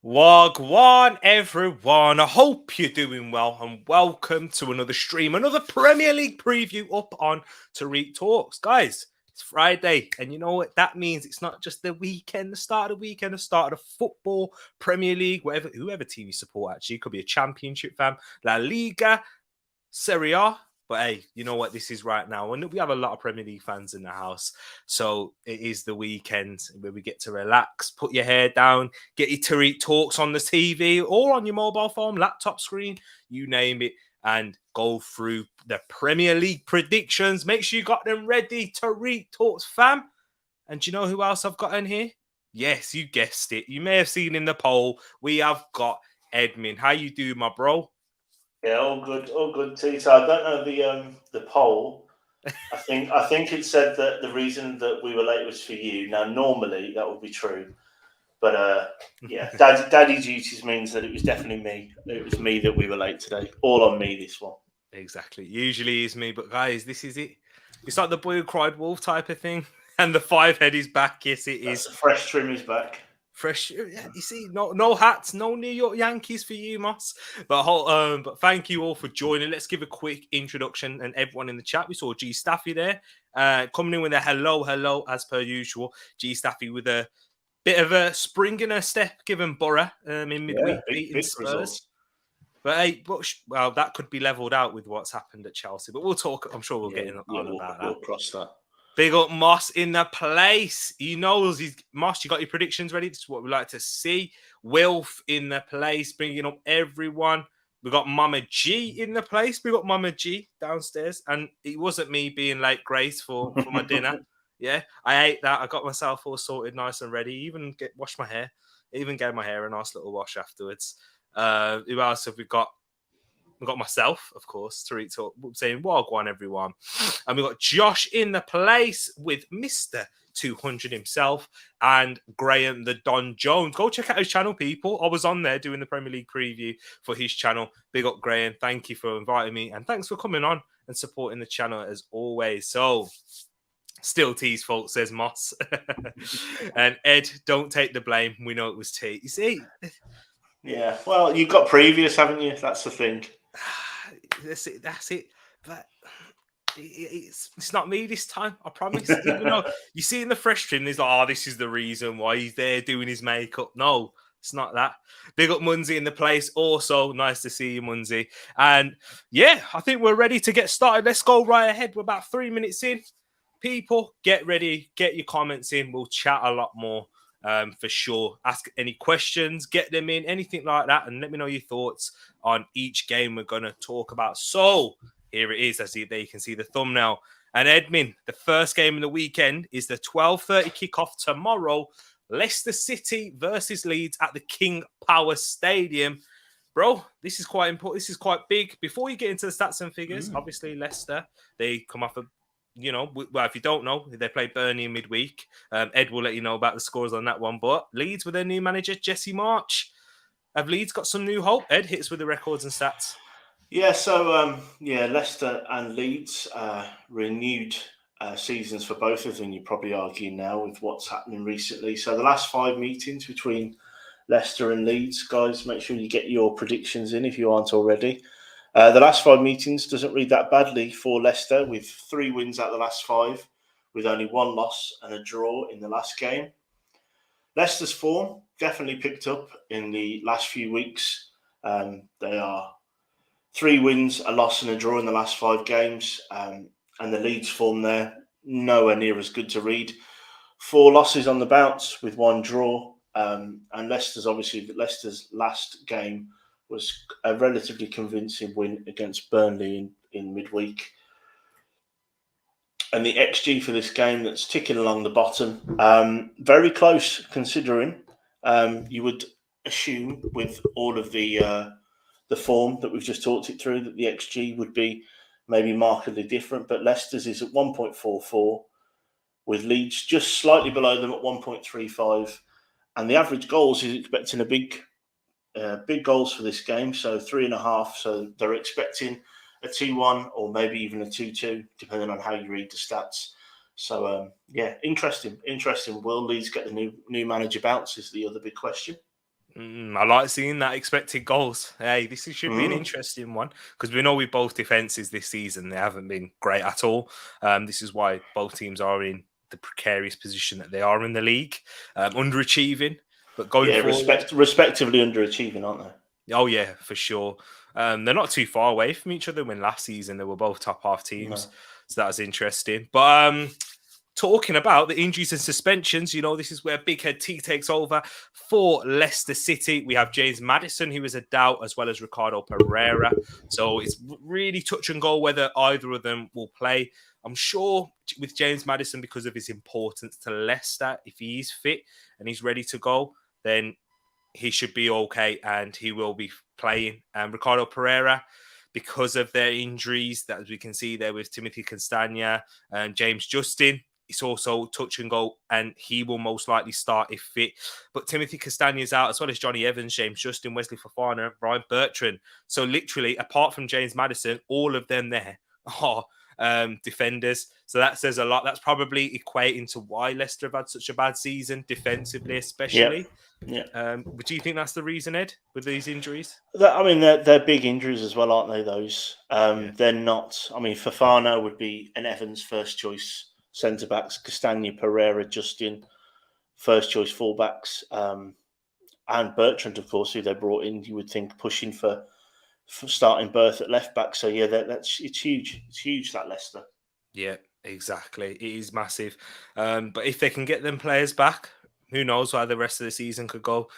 Wagwan, everyone. I hope you're doing well and welcome to another stream, another Premier League preview up on Tereak Talks. Guys, it's Friday, and you know what that means? It's not just the weekend, the start of the weekend, the start of the football, Premier League, whoever team you support, actually. It could be a championship fan, La Liga, Serie A. But hey, you know what this is right now? And we have a lot of Premier League fans in the house. So it is the weekend where we get to relax, put your hair down, get your Tariq Talks on the TV or on your mobile phone, laptop screen, you name it, and go through the Premier League predictions. Make sure you got them ready, Tariq Talks fam. And do you know who else I've got in here? Yes, you guessed it. You may have seen in the poll, we have got Edmund. How you do, my bro? Yeah, all good, Tito. I don't know the poll. I think it said that the reason that we were late was for you. Now, normally that would be true, but yeah, daddy duties means that it was definitely me. It was me that we were late today. All on me this one. Exactly. Usually is me, but guys, this is it. It's like the boy who cried wolf type of thing. And the five head is back. Yes, it That's is. the fresh trim is back. Fresh. Yeah, you see, no hats, no New York Yankees for you, Moss. But thank you all for joining. Let's give a quick introduction and everyone in the chat. We saw G Staffy there, coming in with a hello as per usual. G Staffy with a bit of a spring in her step, given Borough in midweek beating Spurs. Results. But hey, well, that could be leveled out with what's happened at Chelsea. But we'll talk. I'm sure we'll get on about that. We'll cross that. Big up Moss in the place. He knows he's Moss. You got your predictions ready? This is what we like to see. Wilf in the place, bringing up everyone. We got Mama G in the place. We got Mama G downstairs, and it wasn't me being late, Grace, for my dinner. Yeah, I ate that. I got myself all sorted, nice and ready. Even washed my hair. Even gave my hair a nice little wash afterwards. Who else have we got? We've got myself, of course, Tariq Talk, saying Wagwan, everyone. And we've got Josh in the place with Mr. 200 himself and Graham the Don Jones. Go check out his channel, people. I was on there doing the Premier League preview for his channel. Big up, Graham. Thank you for inviting me. And thanks for coming on and supporting the channel as always. So, still T's fault, says Moss. And Ed, don't take the blame. We know it was T. You see? Yeah, well, you've got previous, haven't you? That's the thing. That's it. But it's not me this time, I promise. Even though you see in the fresh trim, there's like, this is the reason why he's there doing his makeup. No, it's not that. Big up Munzi in the place. Also, nice to see you, Munzi. And yeah, I think we're ready to get started. Let's go right ahead. We're about 3 minutes in. People, get ready. Get your comments in. We'll chat a lot more. For sure. Ask any questions, get them in, anything like that, and let me know your thoughts on each game we're going to talk about. So, here it is. There you can see the thumbnail. And Edmin, the first game of the weekend is the 12:30 kickoff tomorrow. Leicester City versus Leeds at the King Power Stadium. Bro, this is quite important. This is quite big. Before you get into the stats and figures, obviously Leicester, they come off well, if you don't know, they play Burnley in midweek. Ed will let you know about the scores on that one. But Leeds with their new manager, Jesse March. Have Leeds got some new hope? Ed, hit us with the records and stats. Yeah, so Leicester and Leeds renewed seasons for both of them. You probably argue now with what's happening recently. So the last 5 meetings between Leicester and Leeds, guys, make sure you get your predictions in if you aren't already. The last 5 meetings doesn't read that badly for Leicester, with 3 wins out of the last 5, with only 1 loss and a draw in the last game. Leicester's form definitely picked up in the last few weeks. They are 3 wins, a loss and a draw in the last 5 games. And the Leeds form there, nowhere near as good to read. 4 losses on the bounce with 1 draw. And Leicester's last game was a relatively convincing win against Burnley in midweek. And the XG for this game that's ticking along the bottom, very close considering. You would assume with all of the form that we've just talked it through that the XG would be maybe markedly different, but Leicester's is at 1.44 with Leeds just slightly below them at 1.35, and the average goals is expecting a big goals for this game, so 3.5. So they're expecting a 2-1 or maybe even a 2-2, depending on how you read the stats. So interesting. Will Leeds get the new manager bounce is the other big question. I like seeing that expected goals. Hey, should be an interesting one because we know with both defenses this season they haven't been great at all. This is why both teams are in the precarious position that they are in the league, underachieving. But going forward, respectively underachieving, aren't they? Oh yeah, for sure. They're not too far away from each other. When last season they were both top half teams, so that was interesting. But talking about the injuries and suspensions, this is where Big Head T takes over for Leicester City. We have James Maddison, who is a doubt, as well as Ricardo Pereira. So it's really touch and go whether either of them will play. I'm sure with James Maddison, because of his importance to Leicester, if he is fit and he's ready to go, then he should be okay and he will be playing. Ricardo Pereira, because of their injuries, that as we can see there with Timothy Castagna and James Justin, it's also touch and go, and he will most likely start if fit. But Timothy Castagna is out, as well as Johnny Evans, James Justin, Wesley Fofana, Ryan Bertrand. So literally, apart from James Maddison, all of them there are defenders. So that says a lot. That's probably equating to why Leicester have had such a bad season, defensively especially. Yeah. Do you think that's the reason, Ed, with these injuries? They're big injuries as well, aren't they, those? They're not... I mean, Fofana would be an Evans first choice centre-backs, Castagna, Pereira, Justin, first choice full-backs, and Bertrand, of course, who they brought in, you would think, pushing for starting berth at left-back. So, yeah, it's huge. It's huge, that Leicester. Yeah, exactly. It is massive. But if they can get them players back, who knows why the rest of the season could go.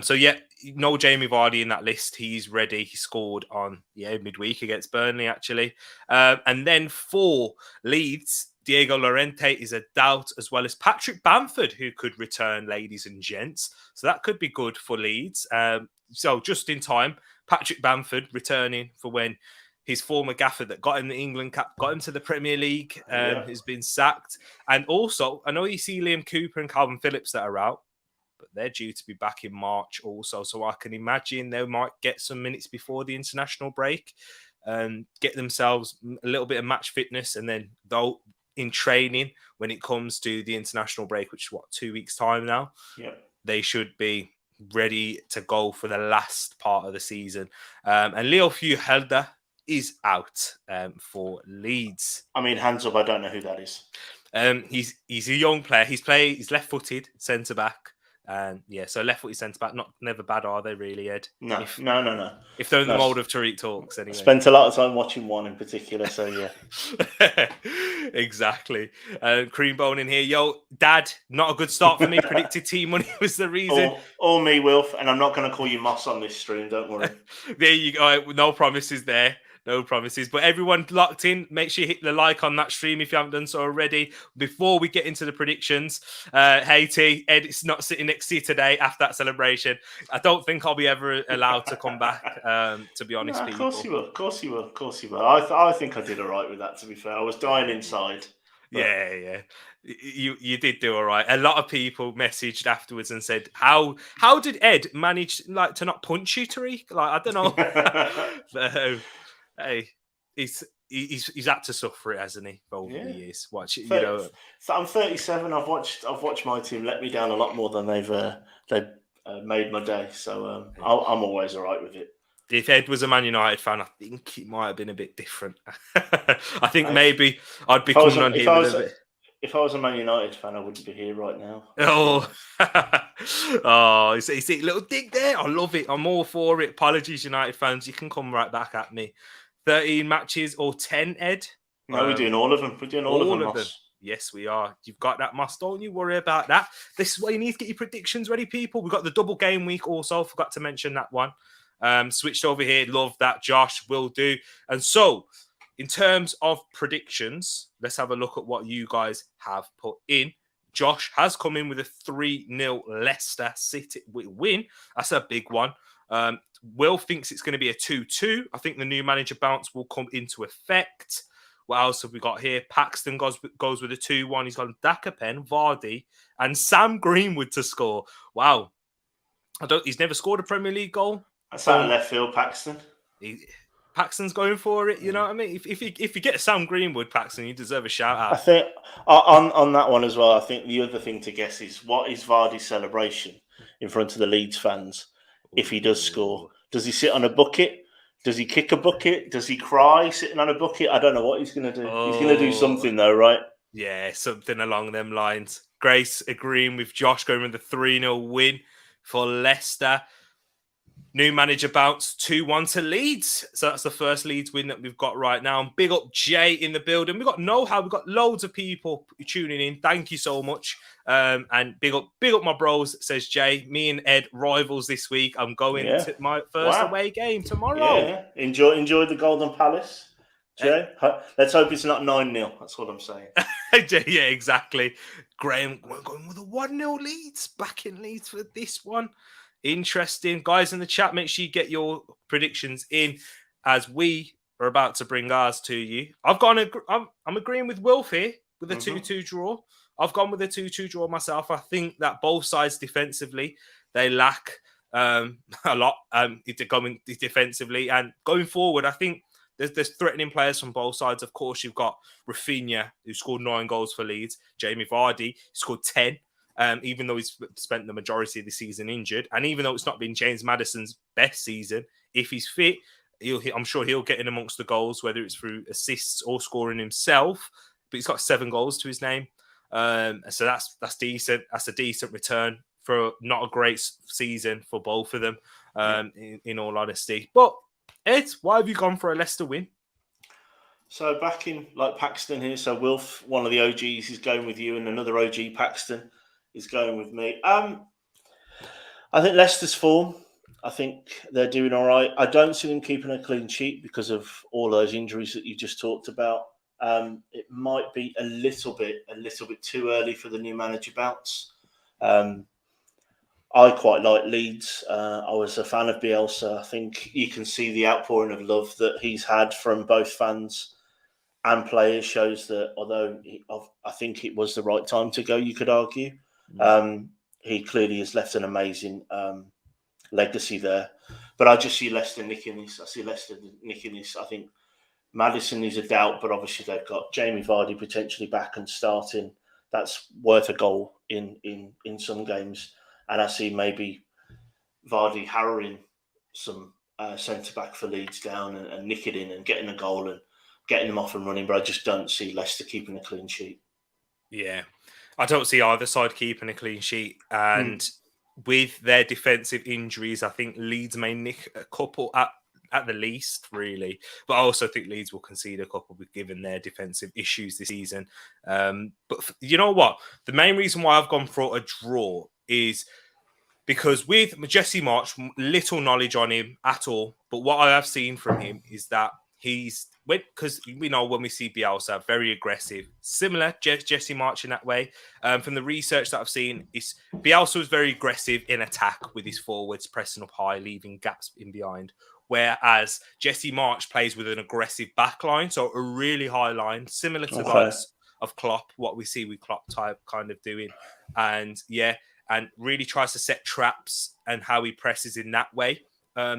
So, yeah, no Jamie Vardy in that list. He's ready. He scored on midweek against Burnley, actually. And then for Leeds, Diego Llorente is a doubt, as well as Patrick Bamford, who could return, ladies and gents. So that could be good for Leeds. So just in time, Patrick Bamford returning for when his former gaffer that got him the England cap, got him to the Premier League, has been sacked. And also, I know you see Liam Cooper and Calvin Phillips that are out, but they're due to be back in March also. So I can imagine they might get some minutes before the international break and get themselves a little bit of match fitness. And then they'll in training when it comes to the international break, which is 2 weeks time now. Yeah, they should be ready to go for the last part of the season. And Leo Fuhelder is out for Leeds. I mean, hands up, I don't know who that is. He's a young player. He's left-footed centre back. And so left-footed centre back, never bad, are they really, Ed? No. If they're in the mould of Tereak talks, anyway. Spent a lot of time watching one in particular, so yeah. Exactly. Creambone in here. Yo, Dad, not a good start for me. Predicted team money was the reason. Or me, Wilf, and I'm not going to call you Moss on this stream, don't worry. There you go. No promises there. No promises. But everyone locked in, make sure you hit the like on that stream if you haven't done so already. Before we get into the predictions, hey T, Ed is not sitting next to you today after that celebration. I don't think I'll be ever allowed to come back, to be honest. Of course you will. Of course you will. I think I did all right with that, to be fair. I was dying inside. But... Yeah. You did do all right. A lot of people messaged afterwards and said, "How did Ed manage to not punch you, Tereak? I don't know." Hey, he's had to suffer it, hasn't he? For over the years. I'm 37. I've watched my team let me down a lot more than they've made my day. So I'm always all right with it. If Ed was a Man United fan, I think it might have been a bit different. I think maybe I'd be coming on here a little bit. If I was a Man United fan, I wouldn't be here right now. You see a little dig there? I love it. I'm all for it. Apologies, United fans. You can come right back at me. 13 matches or 10, Ed? No, we're doing all of them. We're doing all of them. Yes, we are. You've got that, Moss. Don't you worry about that. This is why you need to get your predictions ready, people. We've got the double game week also. Forgot to mention that one. Switched over here. Love that. Josh will do. And so, in terms of predictions, let's have a look at what you guys have put in. Josh has come in with a 3-0 Leicester City win. That's a big one. Will thinks it's going to be a 2-2. I think the new manager bounce will come into effect. What else have we got here? Paxton goes with a 2-1. He's got Dakapen, Vardy, and Sam Greenwood to score. Wow. He's never scored a Premier League goal. That's out of left field, Paxton. Paxton's going for it, you know what I mean? If you get Sam Greenwood, Paxton, you deserve a shout out. I think on that one as well, I think the other thing to guess is what is Vardy's celebration in front of the Leeds fans if he does score? Does he sit on a bucket? Does he kick a bucket? Does he cry sitting on a bucket? I don't know what he's going to do. He's going to do something though, right? Yeah, something along them lines. Grace agreeing with Josh, going with the 3-0 win for Leicester. New manager bounce 2-1 to Leeds. So that's the first Leeds win that we've got right now. And big up Jay in the building. We've got know-how. We've got loads of people tuning in. Thank you so much. And big up my bros, says Jay. Me and Ed rivals this week. I'm going to my first away game tomorrow. Yeah, enjoy the Golden Palace. Jay, let's hope it's not 9-0. That's what I'm saying. Yeah, exactly. Graham going with a 1-0 Leeds. Back in Leeds for this one. Interesting. Guys in the chat, make sure you get your predictions in as we are about to bring ours to you. I'm agreeing with Wilf here with a 2-2 draw. I've gone with a 2-2 draw myself. I think that both sides defensively, they lack a lot going defensively. And going forward, I think there's threatening players from both sides. Of course, you've got Rafinha, who scored 9 goals for Leeds. Jamie Vardy scored 10. Even though he's spent the majority of the season injured, and even though it's not been James Maddison's best season, if he's fit, I'm sure he'll get in amongst the goals, whether it's through assists or scoring himself. But he's got 7 goals to his name, so that's decent. That's a decent return for not a great season for both of them, in all honesty. But Ed, why have you gone for a Leicester win? So back in like Paxton here. So Wilf, one of the OGs, is going with you, and another OG, Paxton, is going with me. I think Leicester's form, I think they're doing all right. I don't see them keeping a clean sheet because of all those injuries that you just talked about. It might be a little bit too early for the new manager bounce. I quite like Leeds. I was a fan of Bielsa. I think you can see the outpouring of love that he's had from both fans and players shows that although I think it was the right time to go, you could argue. He clearly has left an amazing legacy there. But I just see Leicester nicking this. I think Maddison is a doubt, but obviously they've got Jamie Vardy potentially back and starting. That's worth a goal in some games. And I see maybe Vardy harrowing some centre-back for Leeds down and nick it in and getting a goal and getting them off and running. But I just don't see Leicester keeping a clean sheet. Yeah, I don't see either side keeping a clean sheet. And with their defensive injuries, I think Leeds may nick a couple at the least, really. But I also think Leeds will concede a couple given their defensive issues this season. But you know what? The main reason why I've gone for a draw is because with Jesse Marsch, little knowledge on him at all. But what I have seen from him is that because we know when we see Bielsa, very aggressive, similar Jesse Marsch in that way. From the research that I've seen, Bielsa was very aggressive in attack with his forwards, pressing up high, leaving gaps in behind. Whereas Jesse Marsch plays with an aggressive back line, so a really high line, similar to those of Klopp, what we see with Klopp type kind of doing. And really tries to set traps and how he presses in that way.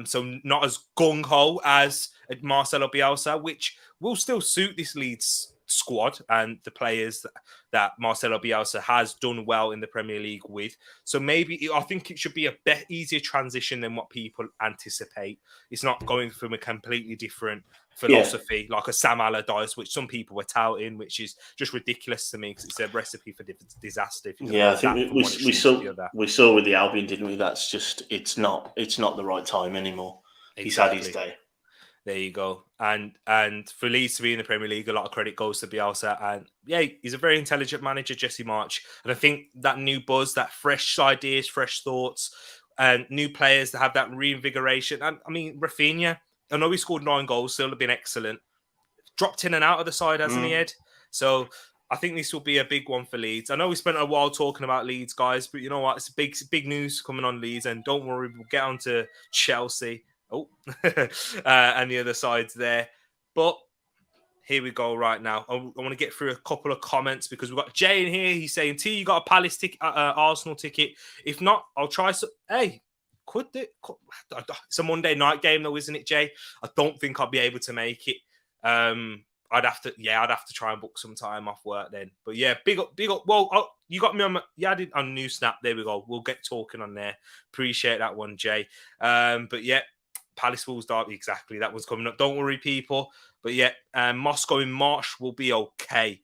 So not as gung-ho as Marcelo Bielsa, which will still suit this Leeds squad and the players that Marcelo Bielsa has done well in the Premier League with. So maybe I think it should be a easier transition than what people anticipate. It's not going from a completely different philosophy like a Sam Allardyce, which some people were touting, which is just ridiculous to me because it's a recipe for disaster. I think we saw with the Albion, didn't we? That's just it's not the right time anymore. Exactly. He's had his day. There you go. And for Leeds to be in the Premier League, a lot of credit goes to Bielsa. And he's a very intelligent manager, Jesse Marsch. And I think that new buzz, that fresh ideas, fresh thoughts, and new players that have that reinvigoration. And I mean, Rafinha, I know he scored 9 goals, still have been excellent. Dropped in and out of the side, hasn't he, Ed? So I think this will be a big one for Leeds. I know we spent a while talking about Leeds, guys, but you know what? It's big news coming on Leeds. And don't worry, we'll get on to Chelsea. And the other side's there. But here we go right now. I want to get through a couple of comments because we've got Jay in here. He's saying, T, you got a Palace ticket, Arsenal ticket. If not, I'll try some. Hey, it's a Monday night game though, isn't it, Jay? I don't think I'll be able to make it. I I'd have to try and book some time off work then. But yeah, big up. Well, you got me on. I did on New Snap. There we go. We'll get talking on there. Appreciate that one, Jay. But yeah, Palace Wolves derby, exactly. That was coming up. Don't worry, people. But yeah, Moscow in March will be okay.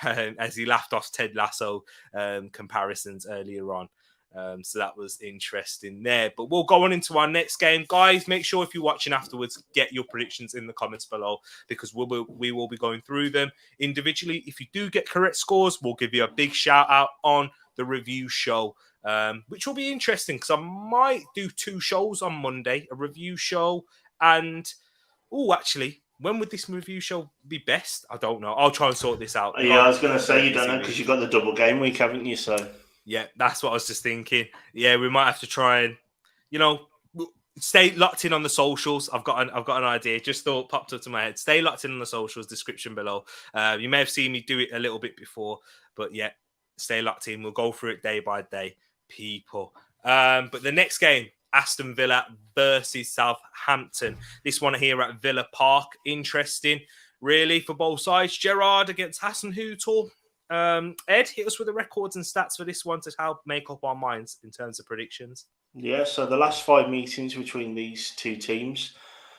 As he laughed off Ted Lasso comparisons earlier on. So that was interesting there. But we'll go on into our next game. Guys, make sure if you're watching afterwards, get your predictions in the comments below because we will be going through them individually. If you do get correct scores, we'll give you a big shout out on the review show, which will be interesting because I might do 2 shows on Monday, a review show and... Oh, actually, when would this review show be best? I don't know. I'll try and sort this out. Yeah, I was going to say you don't know because you've got the double game week, haven't you? So yeah, that's what I was just thinking. Yeah, we might have to try and, stay locked in on the socials. I've got an idea. Just thought popped up to my head. Stay locked in on the socials. Description below. You may have seen me do it a little bit before, but yeah, stay locked in. We'll go through it day by day, people. But the next game. Aston Villa versus Southampton. This one here at Villa Park. Interesting, really, for both sides. Gerrard against Hasenhüttl. Ed, hit us with the records and stats for this one to help make up our minds in terms of predictions. Yeah, so the last 5 meetings between these two teams,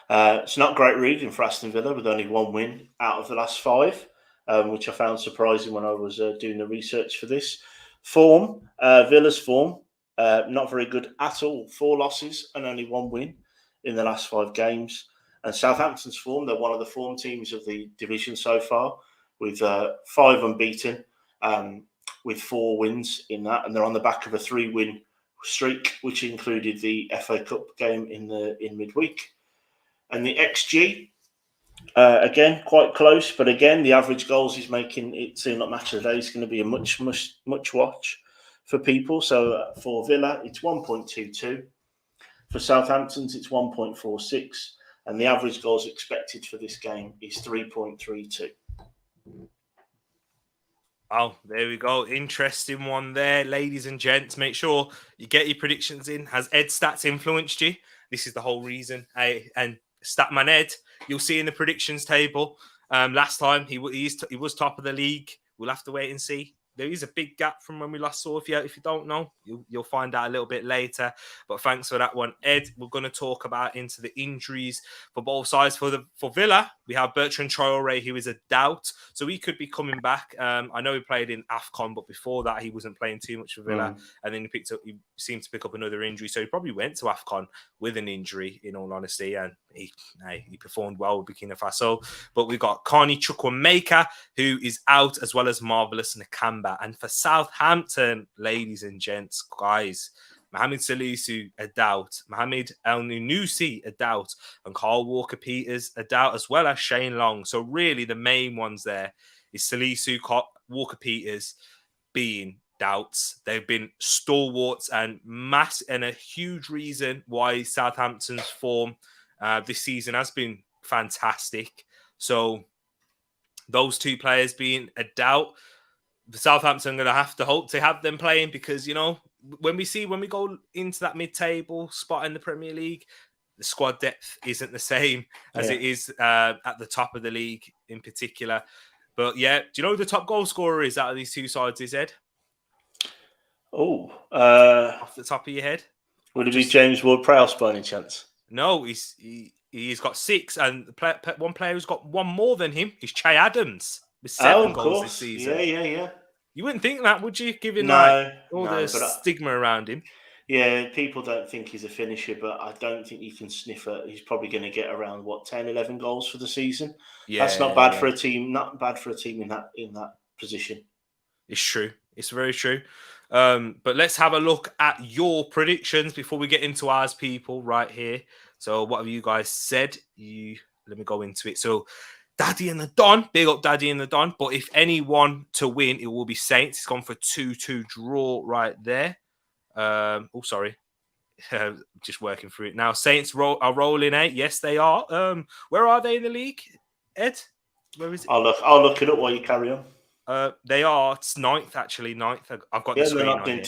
it's not great reading for Aston Villa with only 1 win out of the last 5, which I found surprising when I was doing the research for this. Villa's form, not very good at all. 4 losses and only 1 win in the last 5 games. And Southampton's form, they're one of the form teams of the division so far, with 5 unbeaten, with 4 wins in that. And they're on the back of a 3-win streak, which included the FA Cup game in midweek. And the XG, again, quite close. But again, the average goals is making it seem like Match of the Day is going to be a much watch for people. So for Villa, it's 1.22. For Southampton's, it's 1.46. And the average goals expected for this game is 3.32. Oh, there we go. Interesting one there, ladies and gents. Make sure you get your predictions in. Has Ed Stats influenced you? This is the whole reason. And Statman Ed, you'll see in the predictions table. Last time he was top of the league. We'll have to wait and see. There is a big gap from when we last saw. If you don't know, you'll find out a little bit later. But thanks for that one, Ed. We're going to talk about into the injuries for both sides. For Villa, we have Bertrand Traoré, who is a doubt, so he could be coming back. I know he played in AFCON, but before that, he wasn't playing too much for Villa, and then he seemed to pick up another injury, so he probably went to AFCON with an injury. In all honesty, and he performed well with Burkina Faso. But we've got Carney Chukwuemeka, who is out, as well as Marvelous Nakamba. And for Southampton, ladies and gents, guys, Mohamed Salisu, a doubt. Mohamed El-Nunusi, a doubt. And Carl Walker-Peters, a doubt, as well as Shane Long. So really the main ones there is Salisu, Walker-Peters being doubts. They've been stalwarts and a huge reason why Southampton's form this season has been fantastic. So those 2 players being a doubt, the Southampton are going to have to hope to have them playing because, when we go into that mid-table spot in the Premier League, the squad depth isn't the same as it is at the top of the league in particular. But yeah, do you know who the top goal scorer is out of these 2 sides, is Ed? Off the top of your head? Would it be James Ward-Prowse by any chance? No, he's got 6, and one player who's got 1 more than him is Che Adams. With 7 goals this season. Yeah. You wouldn't think that, would you? Given the stigma around him. Yeah, people don't think he's a finisher, but I don't think you can sniff it. He's probably going to get around 10, 11 goals for the season. Yeah, that's not bad for a team. Not bad for a team in that position. It's true. It's very true. But let's have a look at your predictions before we get into ours, people, right here. So, what have you guys said? Let me go into it. So, Daddy and the Don, big up Daddy and the Don. But if anyone to win, it will be Saints. It's gone for 2-2 draw right there. Sorry. Just working through it now. Saints are rolling 8. Yes, they are. Where are they in the league, Ed? Where is it? I'll look it up while you carry on. They are. It's 9th, actually. 9th. I've got the screen on here.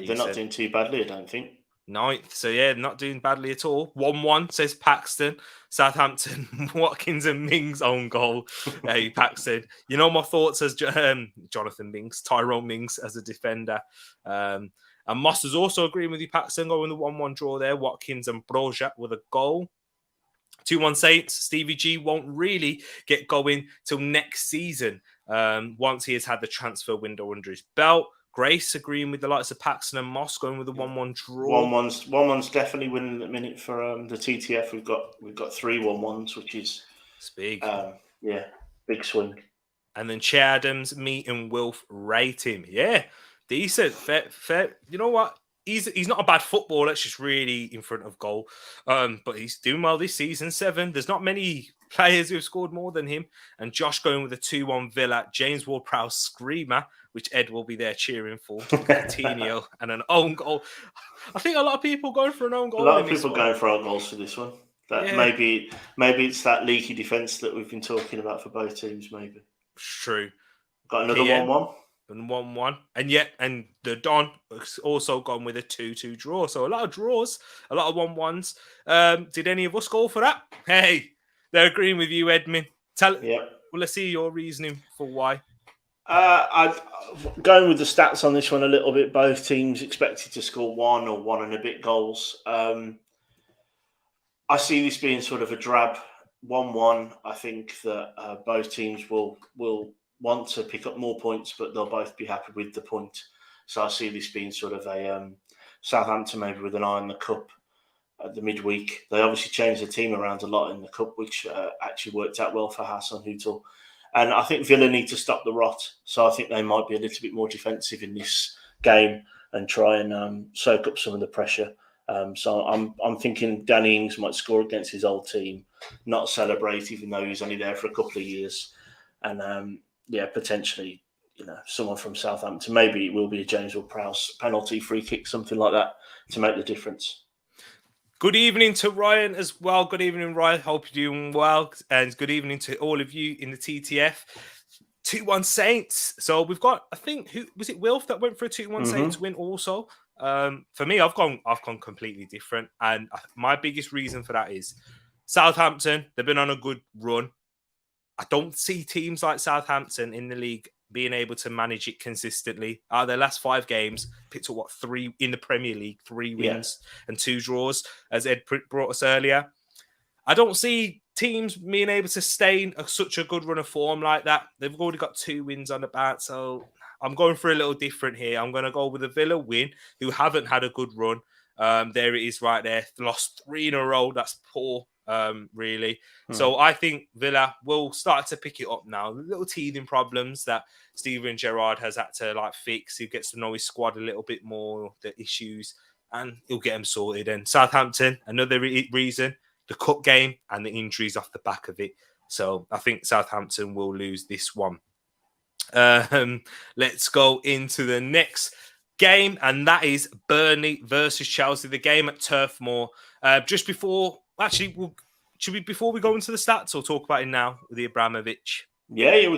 They're not doing too badly, I don't think. 9th. So, yeah, not doing badly at all. 1-1, says Paxton. Southampton, Watkins and Mings own goal. Hey, Paxton. You know my thoughts as Jonathan Mings, Tyrone Mings as a defender. And Moss is also agreeing with you, Paxton, going the 1-1 draw there. Watkins and Broja with a goal. 2-1 Saints. Stevie G won't really get going till next season once he has had the transfer window under his belt. Grace agreeing with the likes of Paxton and Moss, going with a 1-1 draw. 1-1's definitely winning at the minute for the TTF. We've got 3 1-1s, which is big. Big swing. And then Che Adams, me and Wilf rate him. Yeah, decent, fair. You know what? He's not a bad footballer. It's just really in front of goal. But he's doing well this season. 7. There's not many players who've scored more than him. And Josh going with a 2-1 Villa. James Ward-Prowse screamer, which Ed will be there cheering for. Coutinho and an own goal. I think a lot of people going for an own goal. A lot of people going for own goals for this one. Maybe it's that leaky defence that we've been talking about for both teams. Maybe true. Got another 1-1. And 1-1. And the Don has also gone with a 2-2 draw. So a lot of draws, a lot of 1-1s. Did any of us go for that? Hey, they're agreeing with you, Edmund. Let's see your reasoning for why. I'm going with the stats on this one a little bit. Both teams expected to score 1 or 1 and a bit goals. I see this being sort of a drab 1-1. I think that both teams will want to pick up more points, but they'll both be happy with the point. So I see this being sort of a Southampton maybe with an eye on the cup at the midweek. They obviously changed the team around a lot in the cup, which actually worked out well for Hassan Hutel. And I think Villa need to stop the rot. So I think they might be a little bit more defensive in this game and try and soak up some of the pressure. So I'm thinking Danny Ings might score against his old team, not celebrate, even though he's only there for a couple of years. And potentially, someone from Southampton. Maybe it will be a James Ward-Prowse penalty, free kick, something like that to make the difference. Good evening to Ryan as well. Good evening, Ryan. Hope you're doing well. And good evening to all of you in the TTF. 2-1 Saints. So we've got, I think, who was it? Wilf that went for a 2-1 Saints win also. For me, I've gone completely different. And my biggest reason for that is Southampton. They've been on a good run. I don't see teams like Southampton in the league being able to manage it consistently. Out of their last 5 games, picked up 3 in the Premier League, 3 wins and 2 draws, as Ed brought us earlier. I don't see teams being able to sustain such a good run of form like that. They've already got 2 wins on the bat, so I'm going for a little different here. I'm going to go with a Villa win, who haven't had a good run. There it is right there. Lost 3 in a row. That's poor. Really. So I think Villa will start to pick it up now. The little teething problems that Steven Gerrard has had to fix. He gets to know his squad a little bit more, the issues, and he'll get them sorted. And Southampton, another reason, the cup game and the injuries off the back of it. So I think Southampton will lose this one. Let's go into the next game, and that is Burnley versus Chelsea. The game at Turf Moor. Just before. Actually, before we go into the stats, or talk about it now with the Abramovich? Yeah.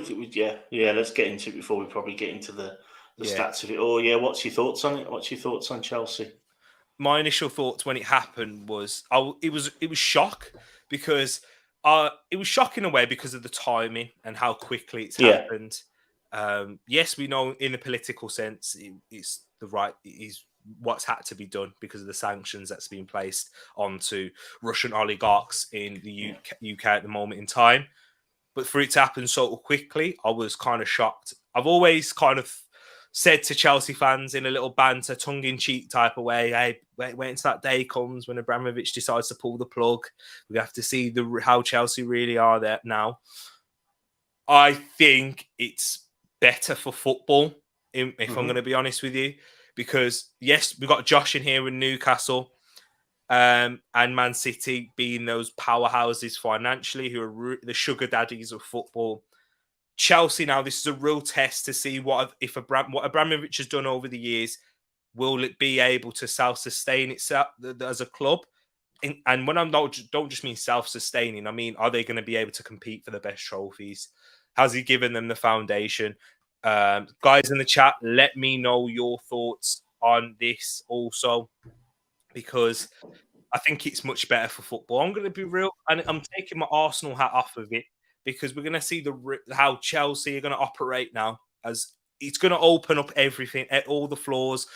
Let's get into it before we probably get into the stats of it. Oh, yeah. What's your thoughts on it? What's your thoughts on Chelsea? My initial thoughts when it happened was it was shock because it was shock in a way because of the timing and how quickly it's happened. Yes, we know in a political sense it's the right is what's had to be done because of the sanctions that's been placed onto Russian oligarchs in the UK at the moment in time. But for it to happen so quickly, I was kind of shocked. I've always kind of said to Chelsea fans in a little banter, tongue-in-cheek type of way, hey, wait until that day comes when Abramovich decides to pull the plug. We have to see how Chelsea really are there now. I think it's better for football, if I'm going to be honest with you. Because, yes, we've got Josh in here in Newcastle and Man City being those powerhouses financially who are the sugar daddies of football. Chelsea now, this is a real test to see what Abramovich has done over the years. Will it be able to self-sustain itself as a club? And when I don't just mean self-sustaining, I mean, are they going to be able to compete for the best trophies? Has he given them the foundation? Guys in the chat, let me know your thoughts on this also. because I think it's much better for football. I'm going to be real, and I'm taking my Arsenal hat off of it because we're going to see how Chelsea are going to operate now. As it's going to open up everything, all the flaws.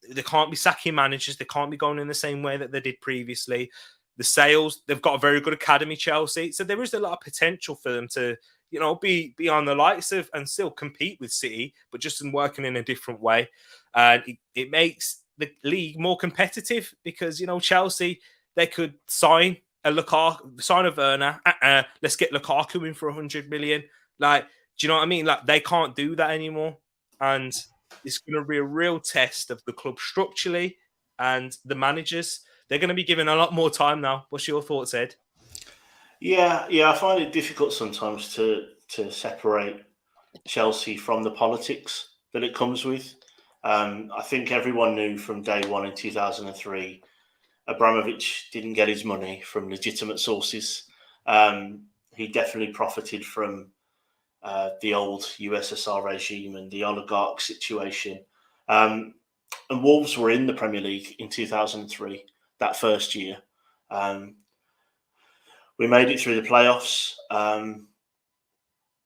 They can't be sacking managers. They can't be going in the same way that they did previously. The sales, they've got a very good academy, Chelsea. So there is a lot of potential for them to, be on the likes of and still compete with City, but just in working in a different way. And it makes the league more competitive because, Chelsea, they could sign a Lukaku, sign a Werner. Let's get Lukaku in for 100 million. Like, do you know what I mean? Like, they can't do that anymore. And it's going to be a real test of the club structurally and the managers. They're going to be given a lot more time now. What's your thoughts, Ed? Yeah, I find it difficult sometimes to separate Chelsea from the politics that it comes with. I think everyone knew from day one in 2003, Abramovich didn't get his money from legitimate sources. He definitely profited from the old USSR regime and the oligarch situation. And Wolves were in the Premier League in 2003, that first year. We made it through the playoffs.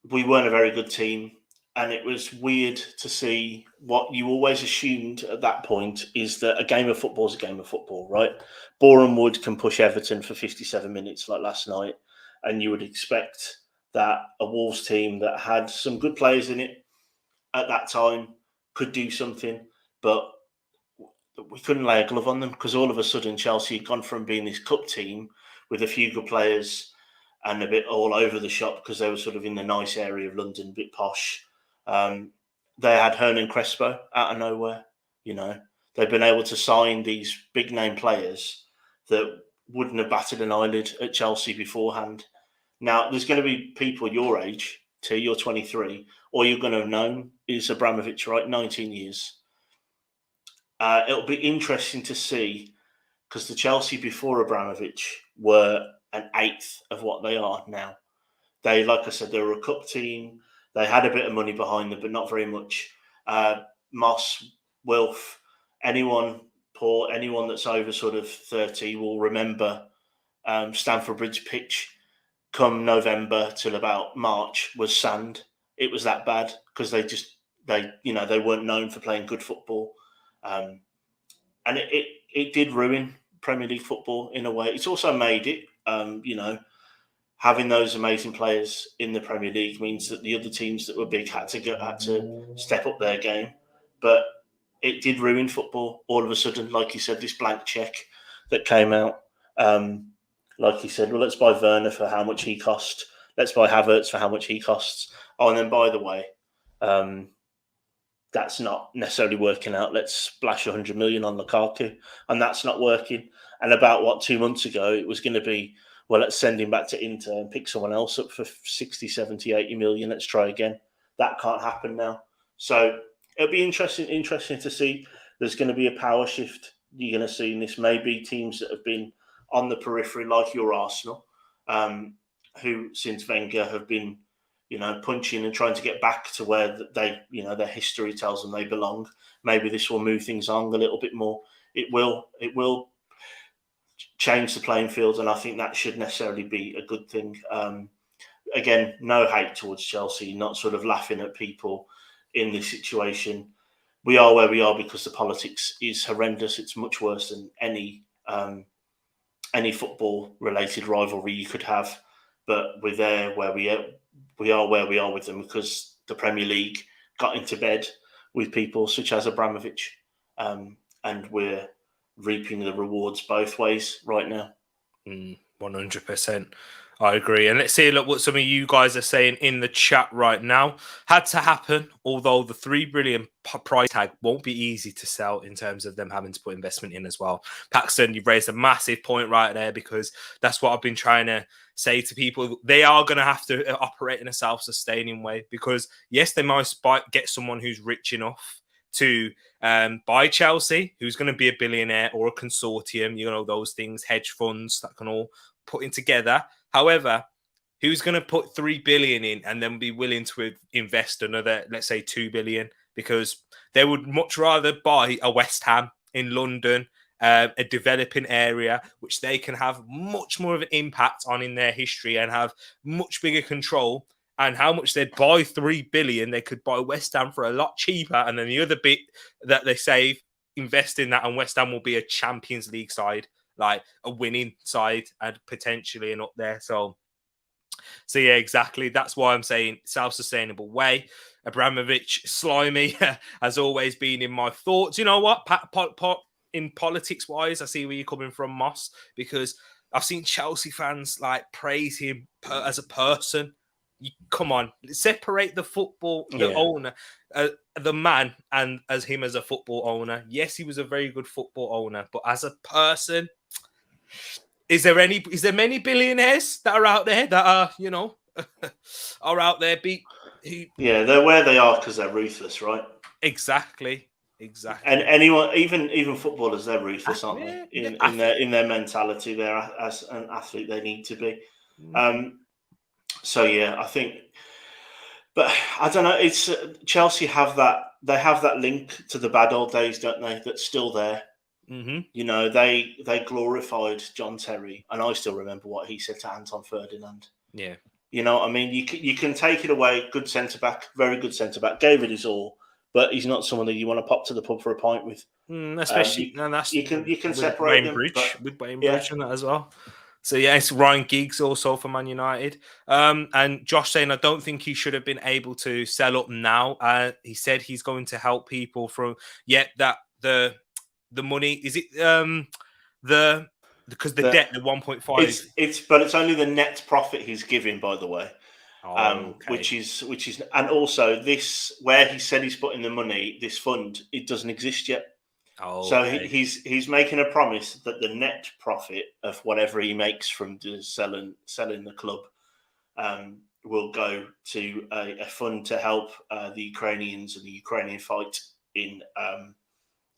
We weren't a very good team. And it was weird to see what you always assumed at that point is that a game of football is a game of football, right? Boreham Wood can push Everton for 57 minutes like last night. And you would expect that a Wolves team that had some good players in it at that time could do something. But we couldn't lay a glove on them because all of a sudden Chelsea had gone from being this cup team with a few good players and a bit all over the shop because they were sort of in the nice area of London, a bit posh. They had Hernan Crespo out of nowhere. They've been able to sign these big name players that wouldn't have batted an eyelid at Chelsea beforehand. Now, there's going to be people your age, you're 23, all you're going to have known is Abramovich, right? 19 years. It'll be interesting to see because the Chelsea before Abramovich were an eighth of what they are now. They, like I said, they were a cup team. They had a bit of money behind them, but not very much. Moss, Wilf, anyone that's over sort of 30 will remember Stamford Bridge pitch come November till about March was sand. It was that bad because they weren't known for playing good football. And it did ruin Premier League football in a way. It's also made it, having those amazing players in the Premier League means that the other teams that were big had to step up their game. But it did ruin football all of a sudden. Like you said, this blank check that came out. Like you said, well, let's buy Werner for how much he cost. Let's buy Havertz for how much he costs. Oh, and then by the way, that's not necessarily working out. Let's splash 100 million on Lukaku, and that's not working. And about 2 months ago, it was going to be, well, let's send him back to Inter and pick someone else up for 60, 70, 80 million. Let's try again. That can't happen now. So it'll be interesting to see. There's going to be a power shift. You're going to see in this maybe teams that have been on the periphery, like your Arsenal, who since Wenger have been, punching and trying to get back to where they, their history tells them they belong. Maybe this will move things on a little bit more. It will change the playing field, and I think that should necessarily be a good thing. Again, no hate towards Chelsea, not sort of laughing at people in this situation. We are where we are because the politics is horrendous. It's much worse than any football-related rivalry you could have. But we're there where we are where we are with them because the Premier League got into bed with people such as Abramovich, and we're reaping the rewards both ways right now. 100%. I agree. And let's see what some of you guys are saying in the chat right now. Had to happen, although the $3 billion price tag won't be easy to sell in terms of them having to put investment in as well. Paxton, you've raised a massive point right there because that's what I've been trying to say to people. They are going to have to operate in a self-sustaining way because, yes, they might get someone who's rich enough to buy Chelsea, who's going to be a billionaire or a consortium, those things, hedge funds that can all put in together. However, who's going to put 3 billion in and then be willing to invest another, let's say, 2 billion? Because they would much rather buy a West Ham in London a developing area, which they can have much more of an impact on in their history and have much bigger control. And how much they'd buy 3 billion, they could buy West Ham for a lot cheaper. And then the other bit that they save, invest in that, and West Ham will be a Champions League side, like a winning side, and potentially an up there. So yeah, exactly. That's why I'm saying self-sustainable way. Abramovich, slimy, has always been in my thoughts. You know what? In politics-wise, I see where you're coming from, Moss, because I've seen Chelsea fans like praise him as a person. Come on, separate the football, the owner, the man, and as him as a football owner. Yes, he was a very good football owner, but as a person, is there many billionaires that are out there that are, are out there they're where they are because they're ruthless, right? Exactly. And anyone, even footballers, they're ruthless, aren't they? In their mentality, they're as an athlete they need to be. So yeah, I think, but I don't know. It's Chelsea have that. They have that link to the bad old days, don't they? That's still there. Mm-hmm. They glorified John Terry, and I still remember what he said to Anton Ferdinand. Yeah. I mean, you can take it away. Good centre back, very good centre back. Gave it his all, but he's not someone that you want to pop to the pub for a pint with. Especially, you can separate them with Bainbridge and that as well. So yeah, it's Ryan Giggs also for Man United. And Josh saying, I don't think he should have been able to sell up now. He said he's going to help people from that the money is it because the debt, the 1.5. But it's only the net profit he's giving, by the way. Okay. Which is and also this where he said he's putting the money, this fund, it doesn't exist yet. So he's making a promise that the net profit of whatever he makes from selling the club will go to a fund to help the Ukrainians and the Ukrainian fight in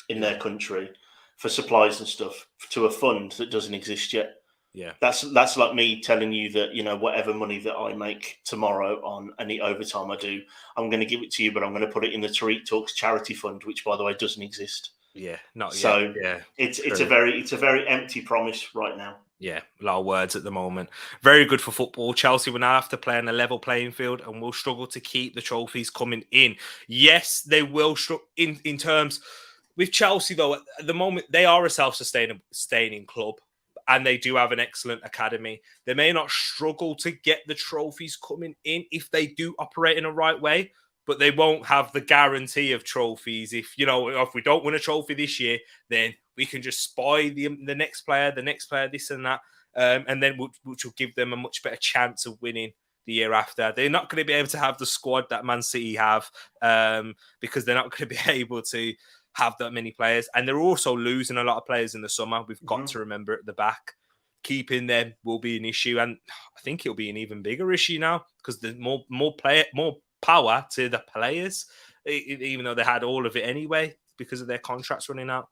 their country for supplies and stuff, to a fund that doesn't exist yet. Yeah, that's like me telling you that whatever money that I make tomorrow on any overtime I do, I'm going to give it to you, but I'm going to put it in the Tereak Talks charity fund, which by the way doesn't exist. Yeah, not so yet. Yeah, it's a very empty promise right now. Yeah, a lot of words at the moment. Very good for football. Chelsea will now have to play on a level playing field and will struggle to keep the trophies coming in. Yes, they will struggle in terms with Chelsea, though. At the moment, they are a self-sustaining club and they do have an excellent academy. They may not struggle to get the trophies coming in if they do operate in the right way, but they won't have the guarantee of trophies. If we don't win a trophy this year, then we can just spy the next player, this and that, and then which will give them a much better chance of winning the year after. They're not going to be able to have the squad that Man City have because they're not going to be able to have that many players. And they're also losing a lot of players in the summer. We've got to remember at the back. Keeping them will be an issue. And I think it'll be an even bigger issue now because there's more power to the players, even though they had all of it anyway because of their contracts running out.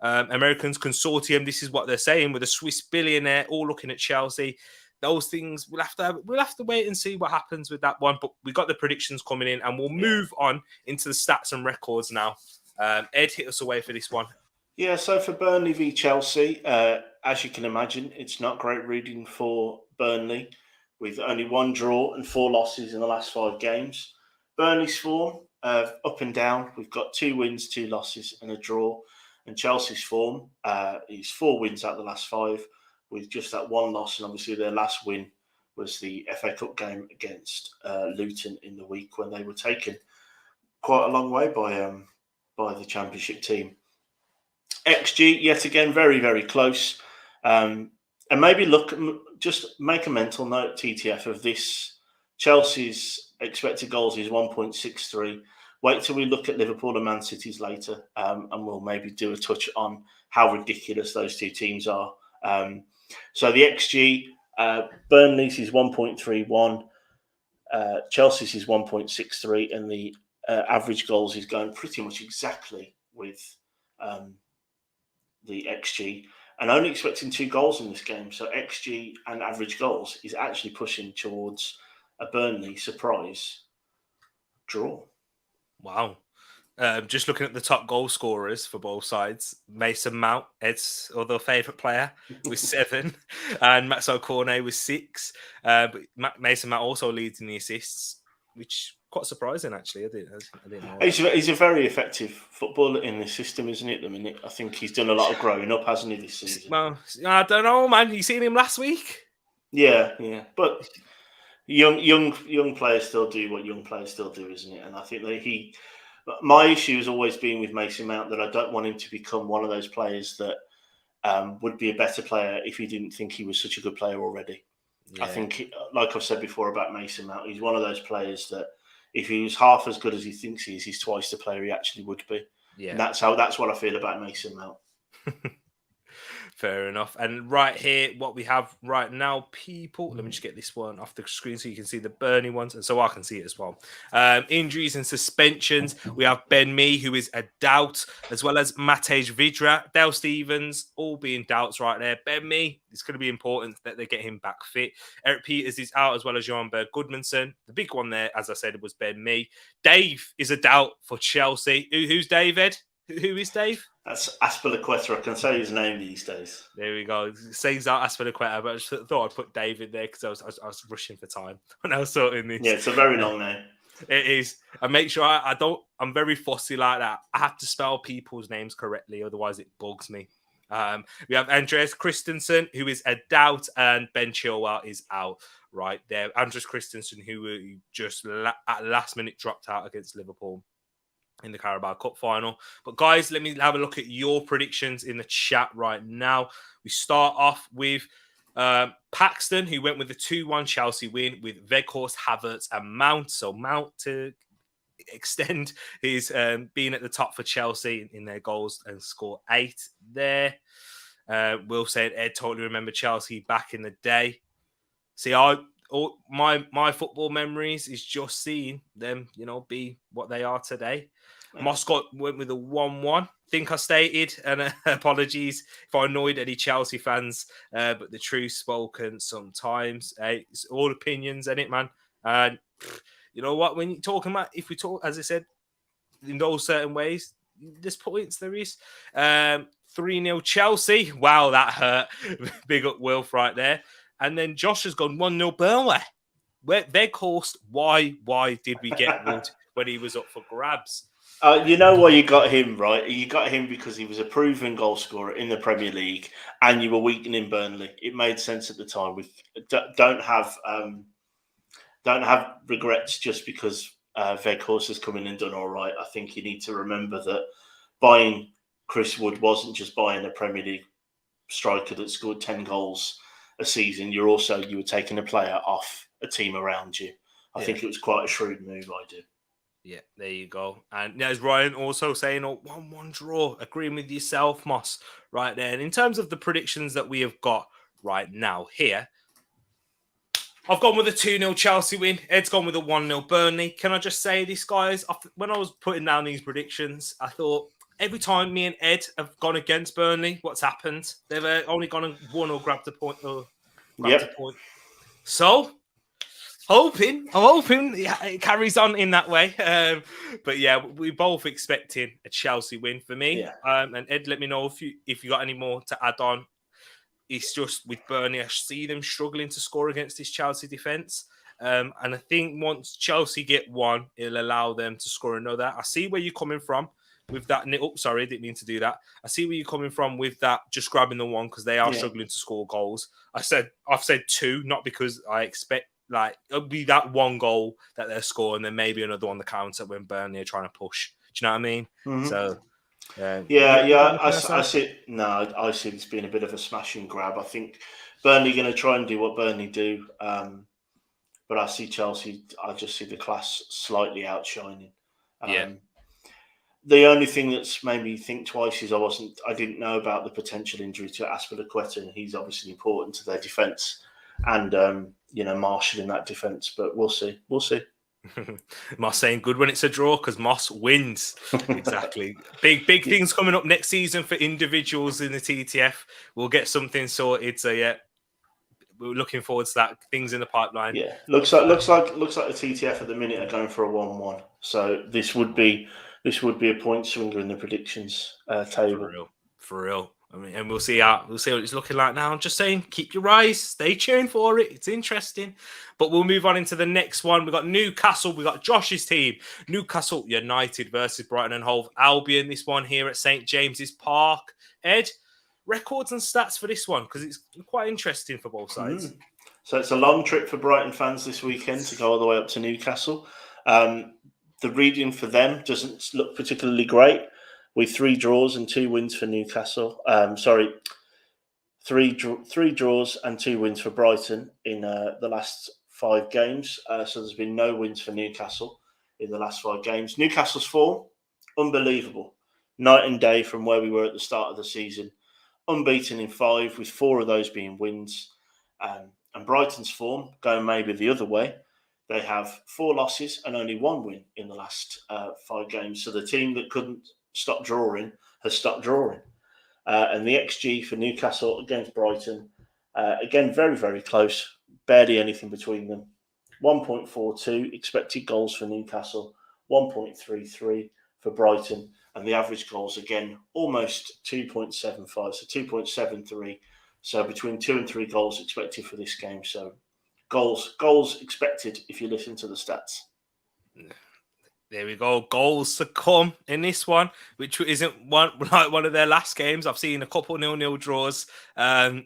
Americans consortium, this is what they're saying, with a Swiss billionaire all looking at Chelsea. Those things we'll have to wait and see what happens with that one. But we got the predictions coming in, and we'll move on into the stats and records now. Ed, hit us away for this one. Yeah, so for Burnley v Chelsea, as you can imagine, it's not great reading for Burnley, with only 1 draw and 4 losses in the last 5 games. Burnley's form, up and down. We've got 2 wins, 2 losses and a draw. And Chelsea's form is 4 wins out of the last 5, with just that 1 loss. And obviously their last win was the FA Cup game against Luton in the week when they were taken quite a long way by the Championship team. XG, yet again, very, very close. And maybe just make a mental note, TTF, of this. Chelsea's expected goals is 1.63. Wait till we look at Liverpool and Man City's later, and we'll maybe do a touch on how ridiculous those 2 teams are. So the XG, Burnley's is 1.31, Chelsea's is 1.63, and the average goals is going pretty much exactly with the XG, and only expecting 2 goals in this game. So XG and average goals is actually pushing towards a Burnley surprise draw. Wow. Just looking at the top goal scorers for both sides, Mason Mount, Ed's other favourite player, with 7, and Max O'Cornet with 6. But Mason Mount also leads in the assists, which quite surprising actually. I didn't know that. He's a very effective footballer in this system, isn't he? At the minute, I think he's done a lot of growing up, hasn't he, this season? Well, I don't know, man. You seen him last week? Yeah, but young players still do what young players still do, isn't it? And I think that my issue has always been with Mason Mount that I don't want him to become one of those players that would be a better player if he didn't think he was such a good player already. Yeah. I think, like I've said before about Mason Mount, he's one of those players that if he was half as good as he thinks he is, he's twice the player he actually would be. Yeah, and that's what I feel about Mason Mount. Fair enough. And right here, what we have right now, people, let me just get this one off the screen so you can see the Burnley ones, and so I can see it as well. Injuries and suspensions. We have Ben Mee, who is a doubt, as well as Matej Vidra, Dale Stevens, all being doubts right there. Ben Mee, it's going to be important that they get him back fit. Eric Peters is out, as well as Johan Berg Goodmanson. The big one there, as I said, was Ben Mee. Dave is a doubt for Chelsea. Who's David? Who is Dave? That's Aspilicueta. I can say his name these days. There we go. Say's out Aspilicueta, but I just thought I'd put David there because I was rushing for time when I was sorting this. Yeah, it's a very long name. It is. I make sure I'm very fussy like that. I have to spell people's names correctly, otherwise it bugs me. We have Andreas Christensen, who is a doubt, and Ben Chilwell is out right there. Andreas Christensen, who just at last minute dropped out against Liverpool in the Carabao Cup final. But guys, let me have a look at your predictions in the chat right now. We start off with Paxton, who went with a 2-1 Chelsea win with Weghorst, Havertz and Mount. So Mount to extend his being at the top for Chelsea in their goals and score 8 there. Will said Ed totally remember Chelsea back in the day. See, my football memories is just seeing them, be what they are today. Moscott went with a 1-1. Think I stated, and apologies if I annoyed any Chelsea fans, but the truth spoken sometimes. It's all opinions, ain't it, man? And you know what? When you're talking about, if we talk, as I said, in those certain ways, there's points, there is. 3-0 Chelsea. Wow, that hurt. Big up Wilf right there. And then Josh has gone 1-0 Burnley. Weghorst, why did we get Wood when he was up for grabs? You know why you got him, right? You got him because he was a proven goal scorer in the Premier League, and you were weakening Burnley. It made sense at the time. Don't have regrets just because Weghorst has come in and done all right. I think you need to remember that buying Chris Wood wasn't just buying a Premier League striker that scored 10 goals a season. You were taking a player off a team around you. I think it was quite a shrewd move, I do. Yeah, there you go. And there's Ryan also saying, 1-1 draw. Agreeing with yourself, Moss, right there. And in terms of the predictions that we have got right now here, I've gone with a 2-0 Chelsea win. Ed's gone with a 1-0 Burnley. Can I just say this, guys? When I was putting down these predictions, I thought every time me and Ed have gone against Burnley, what's happened? They've only gone and won or grabbed a point. A point. So I'm hoping it carries on in that way. But yeah, we're both expecting a Chelsea win for me. Yeah. And Ed, let me know if you got any more to add on. It's just with Burnley, I see them struggling to score against this Chelsea defence. And I think once Chelsea get one, it'll allow them to score another. I see where you're coming from with that. Oh, sorry, I didn't mean to do that. I see where you're coming from with that, just grabbing the one because they are struggling to score goals. I've said 2, not because I expect it'll be that one goal that they'll score and then maybe another on the counter when Burnley are trying to push. Do you know what I mean? Mm-hmm. So, I see. No, I see this being a bit of a smash and grab. I think Burnley going to try and do what Burnley do, but I see Chelsea. I just see the class slightly outshining. The only thing that's made me think twice is I didn't know about the potential injury to Aspilicueta, and he's obviously important to their defence and Marshall in that defence. But we'll see. Moss saying good when it's a draw because Moss wins. Exactly. Big things coming up next season for individuals in the TTF. We'll get something sorted. So yeah, we're looking forward to that. Things in the pipeline. Yeah, looks like the TTF at the minute are going for a 1-1. So this would be this would be a point swinger in the predictions table. For real. I mean, and we'll see what it's looking like now. I'm just saying, keep your eyes, stay tuned for it. It's interesting. But we'll move on into the next one. We've got Newcastle. We've got Josh's team. Newcastle United versus Brighton and Hove Albion. This one here at St. James's Park. Ed, records and stats for this one, because it's quite interesting for both sides. So it's a long trip for Brighton fans this weekend to go all the way up to Newcastle. The reading for them doesn't look particularly great, with 3 draws and 2 wins for Newcastle. Three draws and 2 wins for Brighton in the last 5 games. So there's been no wins for Newcastle in the last 5 games. Newcastle's form, unbelievable. Night and day from where we were at the start of the season. Unbeaten in 5, with 4 of those being wins. And Brighton's form, going maybe the other way, they have 4 losses and only 1 win in the last 5 games. So the team that couldn't stop drawing has stopped drawing. And the XG for Newcastle against Brighton, again, very, very close. Barely anything between them. 1.42 expected goals for Newcastle, 1.33 for Brighton. And the average goals, again, almost 2.75, so 2.73. So between 2 and 3 goals expected for this game. So goals expected if you listen to the stats. There we go. Goals to come in this one, which isn't one of their last games. I've seen a couple 0-0 draws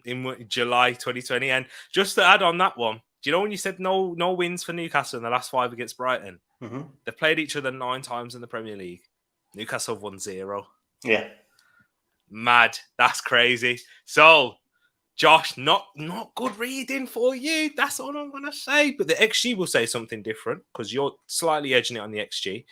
in July 2020. And just to add on that one, do you know when you said no wins for Newcastle in the last 5 against Brighton? Mm-hmm. They've played each other 9 times in the Premier League. Newcastle have won 0. Yeah. Mad. That's crazy. So, Josh, not good reading for you. That's all I'm going to say. But the XG will say something different, because you're slightly edging it on the XG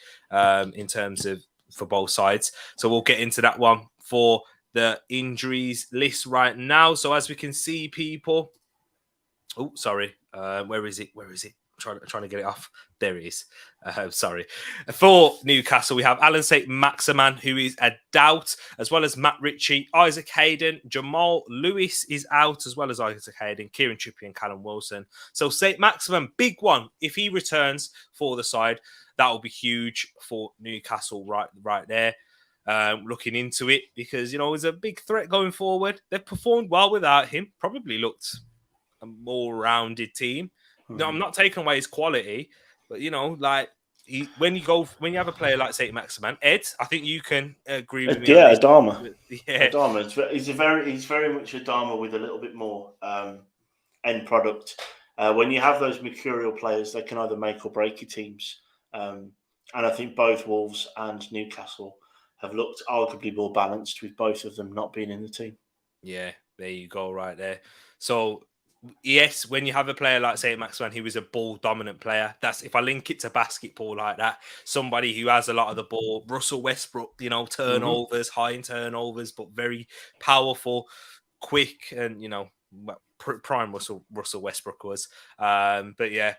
in terms of for both sides. So we'll get into that one for the injuries list right now. So as we can see, people... Oh, sorry. Where is it? Trying to get it off. There it is. Sorry. For Newcastle, we have Alan St. Maximan, who is a doubt, as well as Matt Ritchie, Isaac Hayden, Jamal Lewis is out, as well as Isaac Hayden, Kieran Trippier and Callum Wilson. So St. Maximan, big one. If he returns for the side, that will be huge for Newcastle right there. Looking into it, because, he's a big threat going forward. They've performed well without him. Probably looked a more rounded team. No, I'm not taking away his quality, but when you have a player like St. Maximan, Ed, I think you can agree with me. Yeah, Adama. Yeah, Adama. He's very much Adama with a little bit more end product. When you have those mercurial players, they can either make or break your teams. And I think both Wolves and Newcastle have looked arguably more balanced, with both of them not being in the team. Yeah, there you go, right there. So, yes, when you have a player like St. Maximan, he was a ball-dominant player. That's, if I link it to basketball like that, somebody who has a lot of the ball. Russell Westbrook, turnovers, high in turnovers, but very powerful, quick, and, prime Russell Westbrook was. But yeah,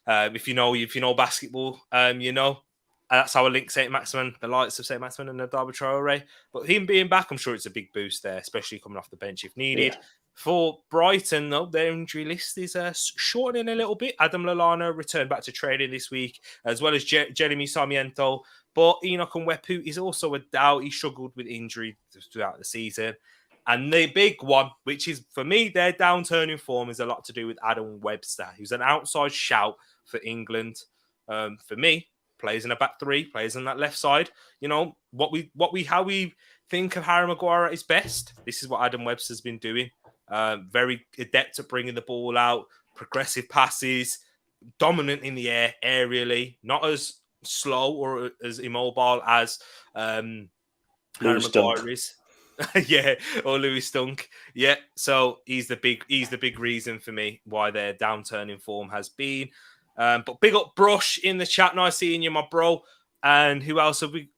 if you know basketball, that's how I link St. Maximan, the likes of St. Maximan and Adama Traore. But him being back, I'm sure it's a big boost there, especially coming off the bench if needed. Yeah. For Brighton, though, their injury list is shortening a little bit. Adam Lallana returned back to training this week, as well as Jeremy Sarmiento. But Enoch Nwepu is also a doubt. He struggled with injury throughout the season. And the big one, which is, for me, their downturn in form, is a lot to do with Adam Webster, who's an outside shout for England. For me, plays in a back 3, plays on that left side. How we think of Harry Maguire at his best. This is what Adam Webster's been doing. Very adept at bringing the ball out, progressive passes, dominant in the air, aerially, not as slow or as immobile as Harry Maguire is. Yeah, or Lewis Dunk. Yeah, so he's the big reason for me why their downturn in form has been. But big up Brush in the chat. Nice seeing you, my bro. And who else have we?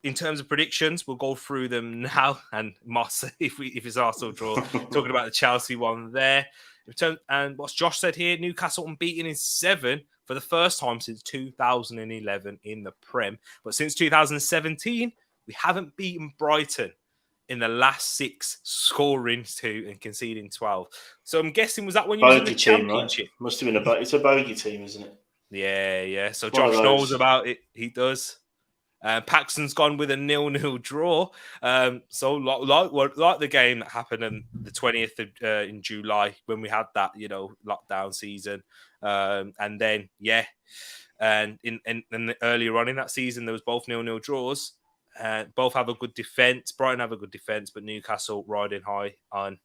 In terms of predictions, we'll go through them now. And Moss, if it's Arsenal draw, talking about the Chelsea one there. And what's Josh said here, Newcastle unbeaten in 7 for the first time since 2011 in the Prem. But since 2017, we haven't beaten Brighton in the last 6, scoring 2 and conceding 12. So I'm guessing, was that when you was in the Championship? Right? Must have been it's a bogey team, isn't it? Yeah. So Josh knows about it. He does. Paxton's gone with a 0-0 draw. So like the game that happened on the 20th of, in July when we had that, lockdown season. And then, and earlier on in that season, there was both 0-0 draws. Both have a good defence. Brighton have a good defence, but Newcastle riding high on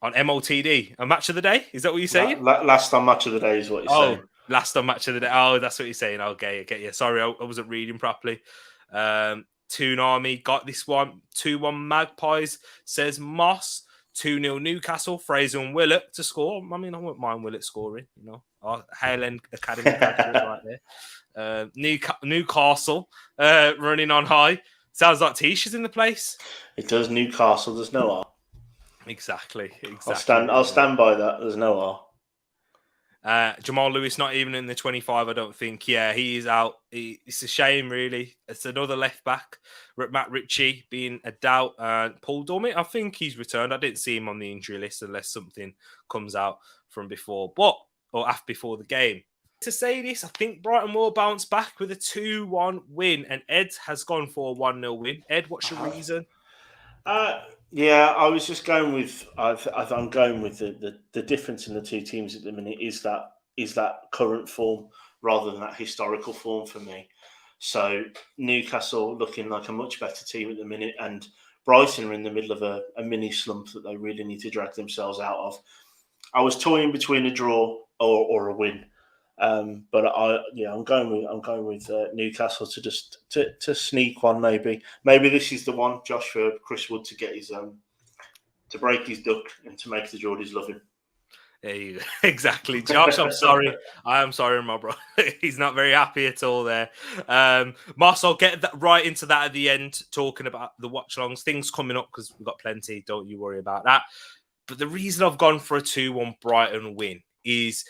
MOTD. A match of the day? Is that what you're saying? Last on match of the day is what you're saying. Last on match of the day. Oh, that's what you're saying. Okay, I get you. Sorry, I wasn't reading properly. Toon Army got this one. 2-1 Magpies, says Moss. 2-0 Newcastle. Fraser and Willett to score. I mean, I wouldn't mind Willett scoring, Our Hale End Academy graduate right there. Newcastle running on high. Sounds like Tisha's in the place. It does. Newcastle. There's no R. Exactly. I'll stand by that. There's no R. Jamal Lewis not even in the 25, I don't think. Yeah, he is out. It's a shame, really. It's another left back. Matt Ritchie being a doubt. Paul Dummett, I think he's returned. I didn't see him on the injury list unless something comes out from before the game. To say this, I think Brighton will bounce back with a 2-1 win, and Ed has gone for a 1-0 win. Ed, what's your reason? Yeah, I was just going with. I'm going with the difference in the two teams at the minute is that current form rather than that historical form for me. So Newcastle looking like a much better team at the minute, and Brighton are in the middle of a mini slump that they really need to drag themselves out of. I was toying between a draw or a win, but I'm going with Newcastle to sneak one maybe. Maybe this is the one, Josh, for Chris Wood to get his to break his duck and to make the Geordies love him. There you go. Exactly, Josh. I'm sorry. I am sorry, my bro. He's not very happy at all there. Moss, I'll get that right into that at the end, talking about the watch-alongs. Things coming up because we've got plenty. Don't you worry about that. But the reason I've gone for a 2-1 Brighton win is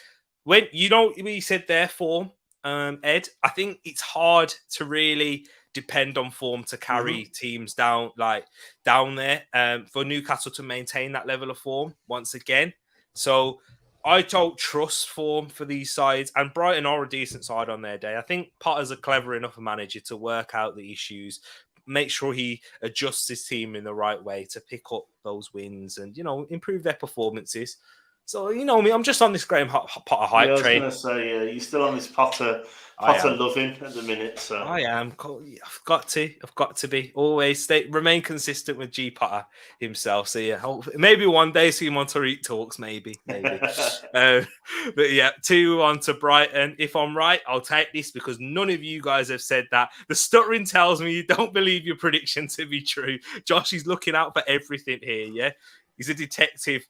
when we said their form, Ed. I think it's hard to really depend on form to carry teams down there. For Newcastle to maintain that level of form once again. So I don't trust form for these sides, and Brighton are a decent side on their day. I think Potter's a clever enough manager to work out the issues, make sure he adjusts his team in the right way to pick up those wins and, improve their performances. So, me, I'm just on this Graham Potter hype train. I was going to say, you're still on this Potter loving at the minute. So I am. I've got to be. Always remain consistent with G Potter himself. So, yeah, maybe one day see him on Tereak Talks, maybe. But, yeah, 2-1 to Brighton. If I'm right, I'll take this because none of you guys have said that. The stuttering tells me you don't believe your prediction to be true. Josh is looking out for everything here, yeah? He's a detective.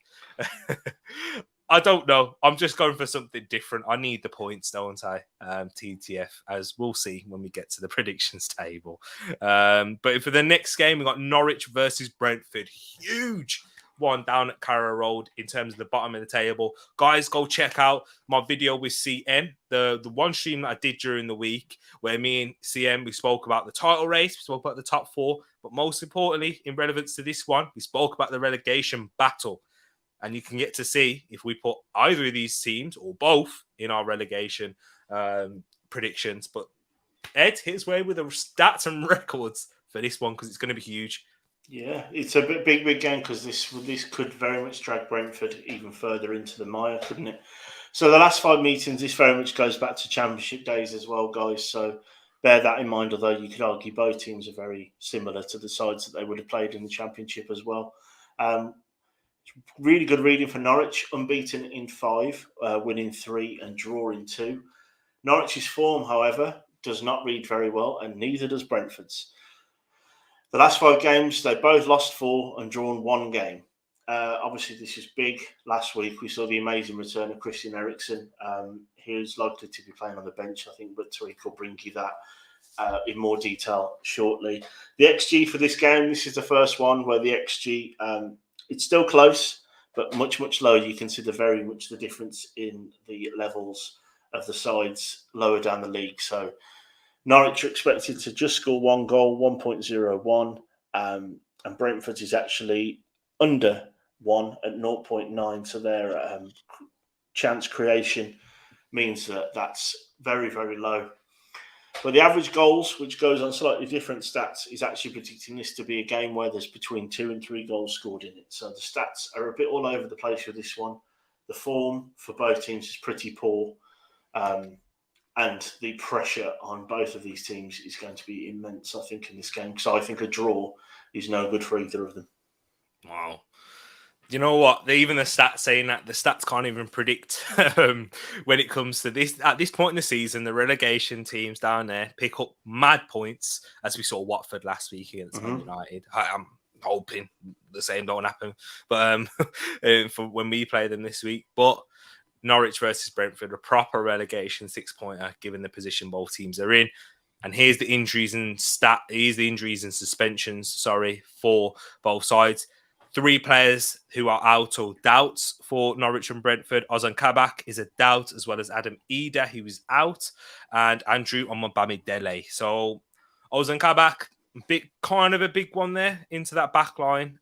I don't know. I'm just going for something different. I need the points, don't I? TTF, as we'll see when we get to the predictions table. But for the next game, we've got Norwich versus Brentford. Huge one down at Carrow Road in terms of the bottom of the table. Guys, go check out my video with CM, the one stream that I did during the week where me and CM, we spoke about the title race, we spoke about the top four, but most importantly, in relevance to this one, we spoke about the relegation battle. And you can get to see if we put either of these teams or both in our relegation predictions. But Ed, his way with the stats and records for this one because it's going to be huge. Yeah, it's a big game because this could very much drag Brentford even further into the mire, couldn't it? So the last 5 meetings, this very much goes back to Championship days as well, guys. So bear that in mind, although you could argue both teams are very similar to the sides that they would have played in the Championship as well. Really good reading for Norwich, unbeaten in 5, winning 3 and drawing 2. Norwich's form, however, does not read very well, and neither does Brentford's. The last 5 games, they both lost 4 and drawn 1 game. Obviously, this is big. Last week, we saw the amazing return of Christian Eriksen. He's likely to be playing on the bench, I think, but Tereak will bring you that in more detail shortly. The XG for this game, this is the first one where the XG... it's still close, but much, much lower. You can see very much the difference in the levels of the sides lower down the league. So Norwich are expected to just score 1 goal, 1.01, and Brentford is actually under 1 at 0.9. So their chance creation means that that's very, very low. But the average goals, which goes on slightly different stats, is actually predicting this to be a game where there's between 2 and 3 goals scored in it. So the stats are a bit all over the place with this one. The form for both teams is pretty poor. And the pressure on both of these teams is going to be immense, I think, in this game. Because I think a draw is no good for either of them. Wow. You know what? Even the stats saying that the stats can't even predict when it comes to this. At this point in the season, the relegation teams down there pick up mad points, as we saw Watford last week against Man United. I'm hoping the same don't happen, but for when we play them this week. But Norwich versus Brentford, a proper relegation 6-pointer, given the position both teams are in. And here's the injuries and suspensions. For both sides. 3 players who are out or doubts for Norwich and Brentford. Ozan Kabak is a doubt, as well as Adam Ida, who is out, and Andrew Omobamidele. So Ozan Kabak, kind of a big one there into that back line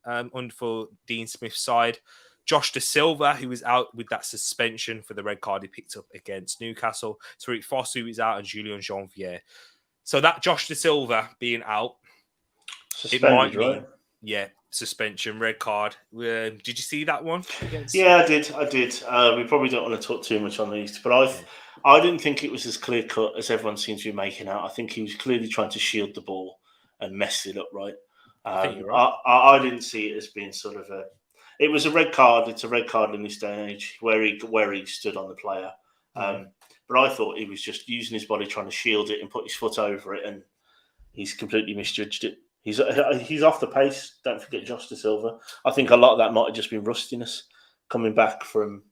for Dean Smith's side. Josh Da Silva, who is out with that suspension for the red card he picked up against Newcastle. Tereak Fosu is out, and Julian Janvier. So that Josh Da Silva being out, Suspended, it might mean, right? Suspension, red card. Did you see that one? Yeah, I did. We probably don't want to talk too much on these, but I didn't think it was as clear cut as everyone seems to be making out. I think he was clearly trying to shield the ball and mess it up, right? I think you're right. I didn't see it as being sort of a. It was a red card. It's a red card in this day and age where he stood on the player. But I thought he was just using his body trying to shield it and put his foot over it, and he's completely misjudged it. He's off the pace. Don't forget Josh Da Silva. I think a lot of that might have just been rustiness coming back from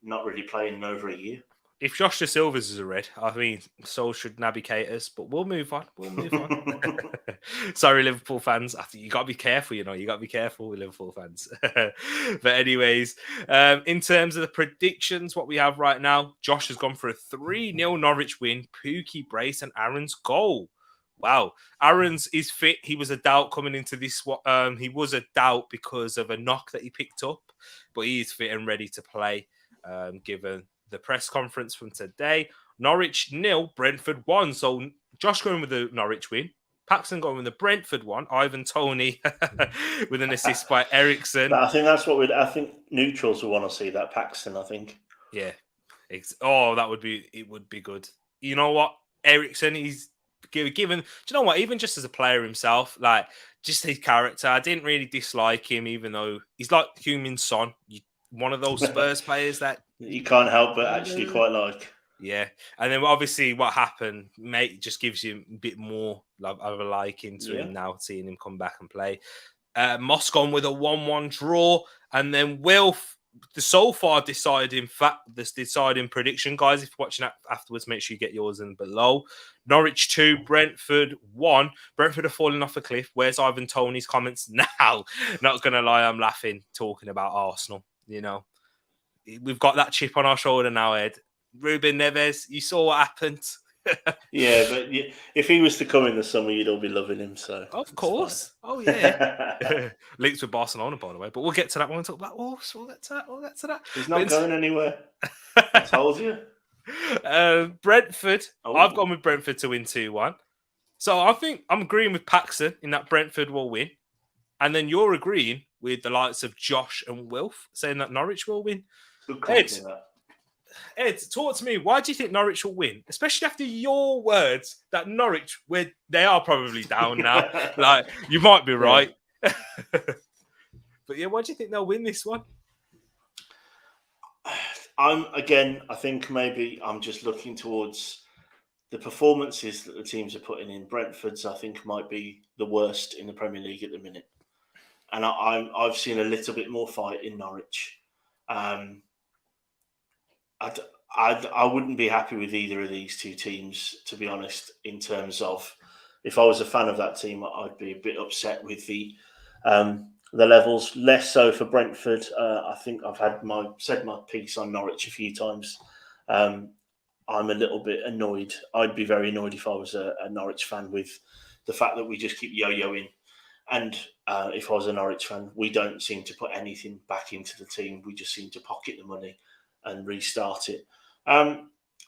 not really playing in over a year. If Josh Da Silva's is a red, I mean, so should Naby Keita's, but we'll move on. Sorry, Liverpool fans. I think you got to be careful, you got to be careful with Liverpool fans. But anyways, in terms of the predictions, what we have right now, Josh has gone for a 3-0 Norwich win, Pookie brace and Aaron's goal. Wow. Aaron's is fit. He was a doubt coming into this. He was a doubt because of a knock that he picked up, but he is fit and ready to play, given the press conference from today. Norwich 0, Brentford 1. So Josh going with the Norwich win. Paxton going with the Brentford one. Ivan Toney with an assist by Ericsson. I think that's what I think neutrals will want to see that Paxton, I think. Yeah. It would be good. You know what? Ericsson, he's given, do you know what? Even just as a player himself, like just his character, I didn't really dislike him, even though he's like Heung-min Son, one of those Spurs players that you can't help but actually quite like. Yeah, and then obviously what happened, mate, just gives you a bit more of a liking to him now, seeing him come back and play. Moss gone with a 1-1 draw, and then Wilf, the so far deciding prediction, guys. If you're watching afterwards, make sure you get yours in below. Norwich 2, Brentford 1. Brentford are falling off a cliff. Where's Ivan Toney's comments now? Not gonna lie, I'm laughing talking about Arsenal. We've got that chip on our shoulder now, Ed. Ruben Neves, you saw what happened. Yeah, but if he was to come in the summer, you'd all be loving him. So of course, oh yeah. Links with Barcelona, by the way, but we'll get to that when we talk about Wolves. We'll get to that. He's not going anywhere. I told you. Brentford. I've gone with Brentford to win 2-1. So I think I'm agreeing with Paxton in that Brentford will win, and then you're agreeing with the likes of Josh and Wilf saying that Norwich will win. Ed, talk to me. Why do you think Norwich will win? Especially after your words that Norwich, they are probably down now. Like, you might be right. But yeah, why do you think they'll win this one? I think maybe I'm just looking towards the performances that the teams are putting in. Brentford's, I think, might be the worst in the Premier League at the minute. And I've seen a little bit more fight in Norwich. I wouldn't be happy with either of these two teams, to be honest, in terms of if I was a fan of that team, I'd be a bit upset with the levels. Less so for Brentford. I think I've said my piece on Norwich a few times. I'm a little bit annoyed. I'd be very annoyed if I was a Norwich fan with the fact that we just keep yo-yoing. And if I was a Norwich fan, we don't seem to put anything back into the team. We just seem to pocket the money and restart it.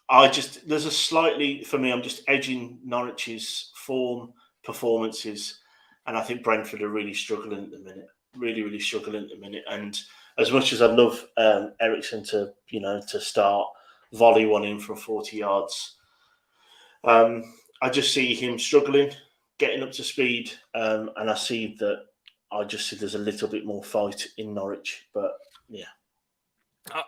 there's a slightly, for me, I'm just edging Norwich's form, performances, and I think Brentford are really struggling at the minute. Really, really struggling at the minute. And as much as I'd love Ericsson to start volley one in from 40 yards, I just see him struggling, getting up to speed, and I see there's a little bit more fight in Norwich. But yeah.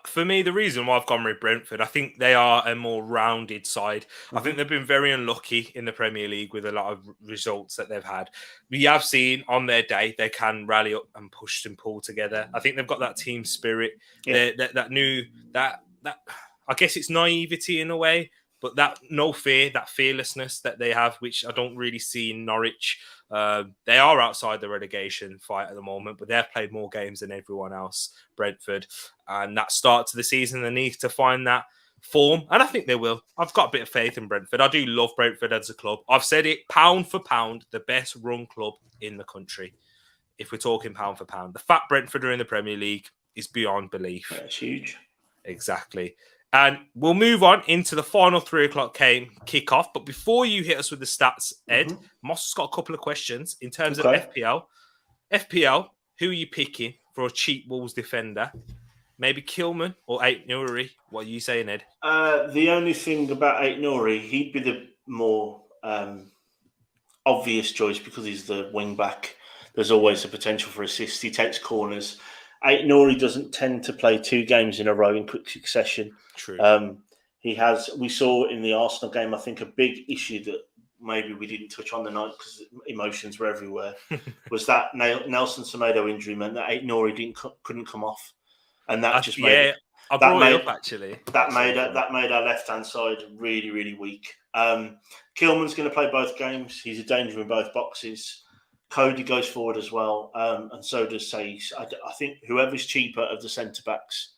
For me, the reason why I've gone with Brentford, I think they are a more rounded side. I think they've been very unlucky in the Premier League with a lot of results that they've had. We have seen on their day they can rally up and push and pull together. I think they've got that team spirit, that I guess it's naivety in a way, but that no fear, that fearlessness that they have, which I don't really see in Norwich. They are outside the relegation fight at the moment, but they've played more games than everyone else, Brentford. And that start to the season, they need to find that form. And I think they will. I've got a bit of faith in Brentford. I do love Brentford as a club. I've said it, pound for pound, the best run club in the country. If we're talking pound for pound. The fact Brentford are in the Premier League is beyond belief. That's huge. Exactly. And we'll move on into the final 3 o'clock game kickoff. But before you hit us with the stats, Ed, Moss has got a couple of questions in terms of FPL. FPL, who are you picking for a cheap Wolves defender? Maybe Kilman or Ait-Nouri? What are you saying, Ed? The only thing about Ait-Nouri, he'd be the more obvious choice because he's the wing back. There's always a potential for assists. He takes corners. Ait-Nouri doesn't tend to play 2 games in a row in quick succession. True. We saw in the Arsenal game, I think, a big issue that maybe we didn't touch on the night because emotions were everywhere, was that Nelson Semedo injury meant that Ait-Nouri couldn't come off. And that just made I brought it up actually. That made our left-hand side really, really weak. Kilman's going to play both games. He's a danger in both boxes. Cody goes forward as well, and so does Saïs. I think whoever's cheaper of the centre-backs,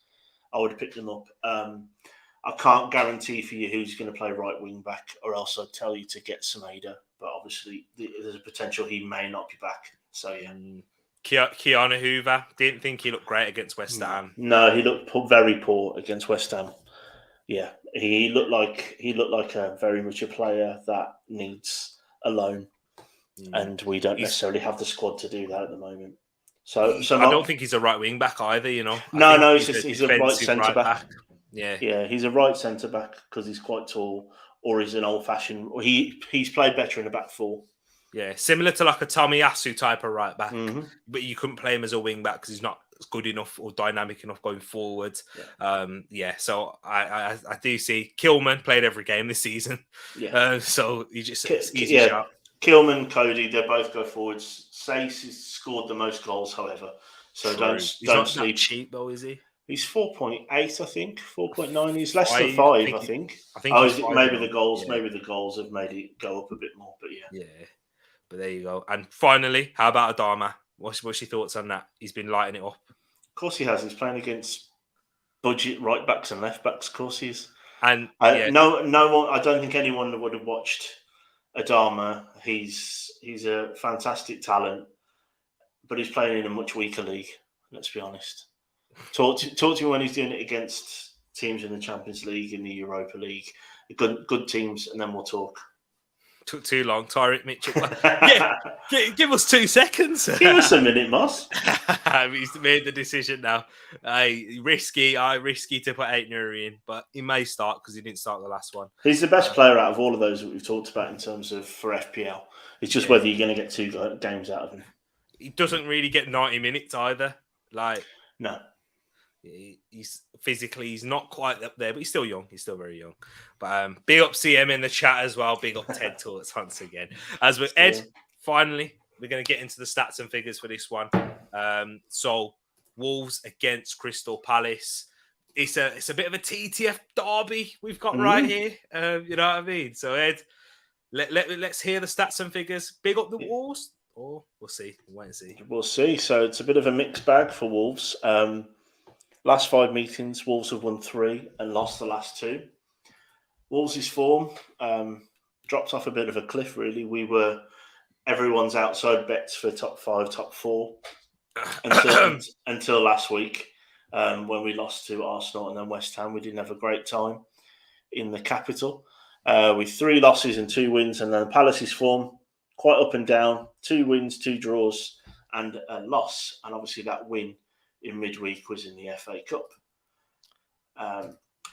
I would pick them up. I can't guarantee for you who's going to play right wing-back, or else I'd tell you to get Semedo. But obviously, there's a potential he may not be back. So, yeah. Keanu Hoover, didn't think he looked great against West Ham. No, he looked very poor against West Ham. Yeah, he looked like a very much a player that needs a loan. And we don't necessarily have the squad to do that at the moment. So I don't think he's a right wing back either. No, he's a right centre back. Yeah, he's a right centre back because he's quite tall, or he's an old fashioned. He's played better in a back 4. Yeah, similar to like a Tomiyasu type of right back, but you couldn't play him as a wing back because he's not good enough or dynamic enough going forward. So I do see Kilman played every game this season. So he just easy shout. Kilman, Cody, they both go forwards. Saïs has scored the most goals, however. So he's don't not sleep. That cheap though, is he? He's 4.8, I think. 4.9. He's less than 5, I think. Maybe the goals. Yeah. Maybe the goals have made it go up a bit more. But yeah. But there you go. And finally, how about Adama? What's your thoughts on that? He's been lighting it up. Of course he has. He's playing against budget right backs and left backs. Of course he is. And no one. I don't think anyone would have watched Adama. He's a fantastic talent, but he's playing in a much weaker league. Let's be honest. Talk to me when he's doing it against teams in the Champions League, in the Europa League, good teams, and then we'll talk. Took too long, Tyreek Mitchell. Give us 2 seconds. Give us a minute, Moss. He's made the decision now. Risky to put Ait-Nouri in, but he may start because he didn't start the last one. He's the best player out of all of those that we've talked about in terms of for FPL. It's just whether you're going to get 2 games out of him. He doesn't really get 90 minutes either. No. He's physically, he's not quite up there, but he's still young. He's still very young. But big up CM in the chat as well. Big up Ted Torts once again. As with Ed, finally, we're going to get into the stats and figures for this one. So Wolves against Crystal Palace. It's a bit of a TTF derby we've got right here. You know what I mean? So Ed, let's hear the stats and figures. Big up the Wolves, or we'll see. We'll wait and see. We'll see. So it's a bit of a mixed bag for Wolves. Last 5 meetings, Wolves have won 3 and lost the last 2. Wolves' form dropped off a bit of a cliff, really. We were everyone's outside bets for top 5, top 4 until last week when we lost to Arsenal and then West Ham. We didn't have a great time. in the capital, with 3 losses and 2 wins. And then Palace's form, quite up and down, 2 wins, 2 draws, and a loss. And obviously that win in midweek was in the FA Cup.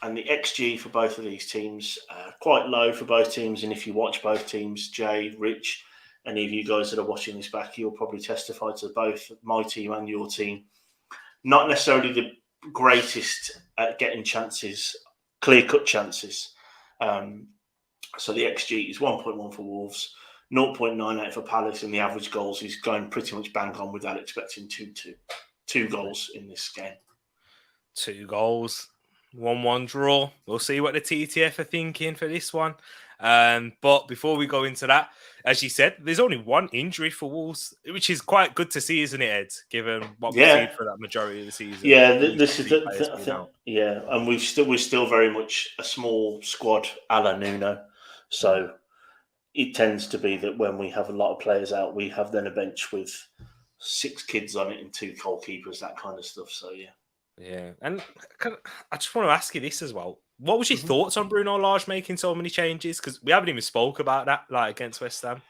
And the XG for both of these teams, quite low for both teams. And if you watch both teams, Jay, Rich, any of you guys that are watching this back, you'll probably testify to both my team and your team. Not necessarily the greatest at getting chances, clear-cut chances. So the XG is 1.1 for Wolves, 0.98 for Palace, and the average goals is going pretty much bang on without expecting 2 goals in this game. 2 goals, 1-1 draw. We'll see what the TTF are thinking for this one. But before we go into that, as you said, there's only 1 injury for Wolves, which is quite good to see, isn't it, Ed? Given what we've seen for that majority of the season. Yeah, this is yeah, and we're still very much a small squad, a la Nuno. So it tends to be that when we have a lot of players out, we have then a bench with 6 kids on it and 2 goalkeepers, that kind of stuff. So yeah. Yeah, and I just want to ask you this as well. What was your thoughts on Bruno Lage making so many changes? Because we haven't even spoke about that, like against West Ham.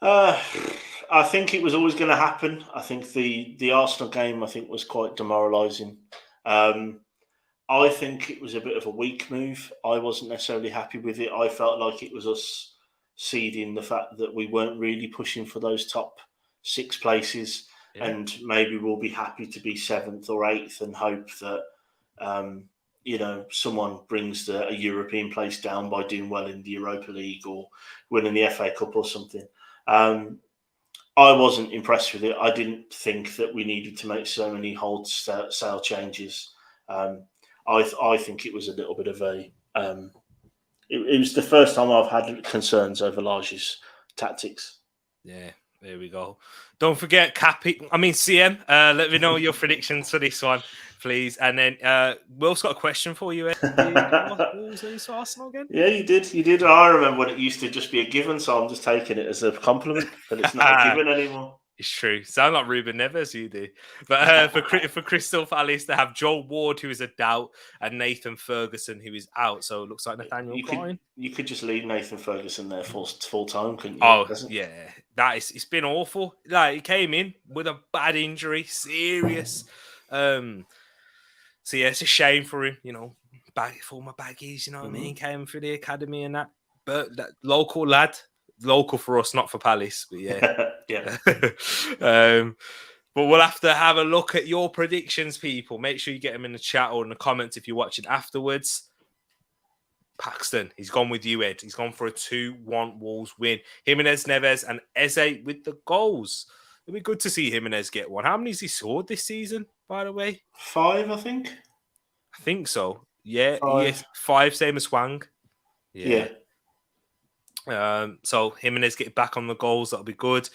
I think it was always going to happen. I think the Arsenal game, I think, was quite demoralising. I think it was a bit of a weak move. I wasn't necessarily happy with it. I felt like it was us seeding the fact that we weren't really pushing for those top 6 places. Yeah. And maybe we'll be happy to be 7th or 8th and hope that, someone brings a European place down by doing well in the Europa League or winning the FA Cup or something. I wasn't impressed with it. I didn't think that we needed to make so many wholesale changes. I think it was a little bit of a... it was the first time I've had concerns over Lage's tactics. Yeah. There we go. Don't forget CM. Let me know your predictions for this one, please. And then Will's got a question for you. Was Arsenal again? Yeah, you did. I remember when it used to just be a given, so I'm just taking it as a compliment, but it's not a given anymore. It's true. Sound like Ruben Neves, you do. But for Crystal Palace, they have Joel Ward, who is a doubt, and Nathan Ferguson, who is out. So it looks like Nathaniel Klein. You could just leave Nathan Ferguson there full time, couldn't you? Oh, yeah. It's been awful. Like, he came in with a bad injury, serious. So, yeah, it's a shame for him, former baggies, you know what I mean? Came through the academy and that. But that local lad. Local for us, not for Palace, but yeah. Yeah. But we'll have to have a look at your predictions, people. Make sure you get them in the chat or in the comments if you're watching afterwards. Paxton, he's gone with you, Ed. He's gone for a 2-1 Wolves win. Jimenez, Neves, and Eze with the goals. It'll be good to see Jimenez get one. How many has he scored this season, by the way? 5, I think. I think so. Yeah, 5. Yes, 5, same as Swang. Yeah. So Jimenez get back on the goals. That'll be good.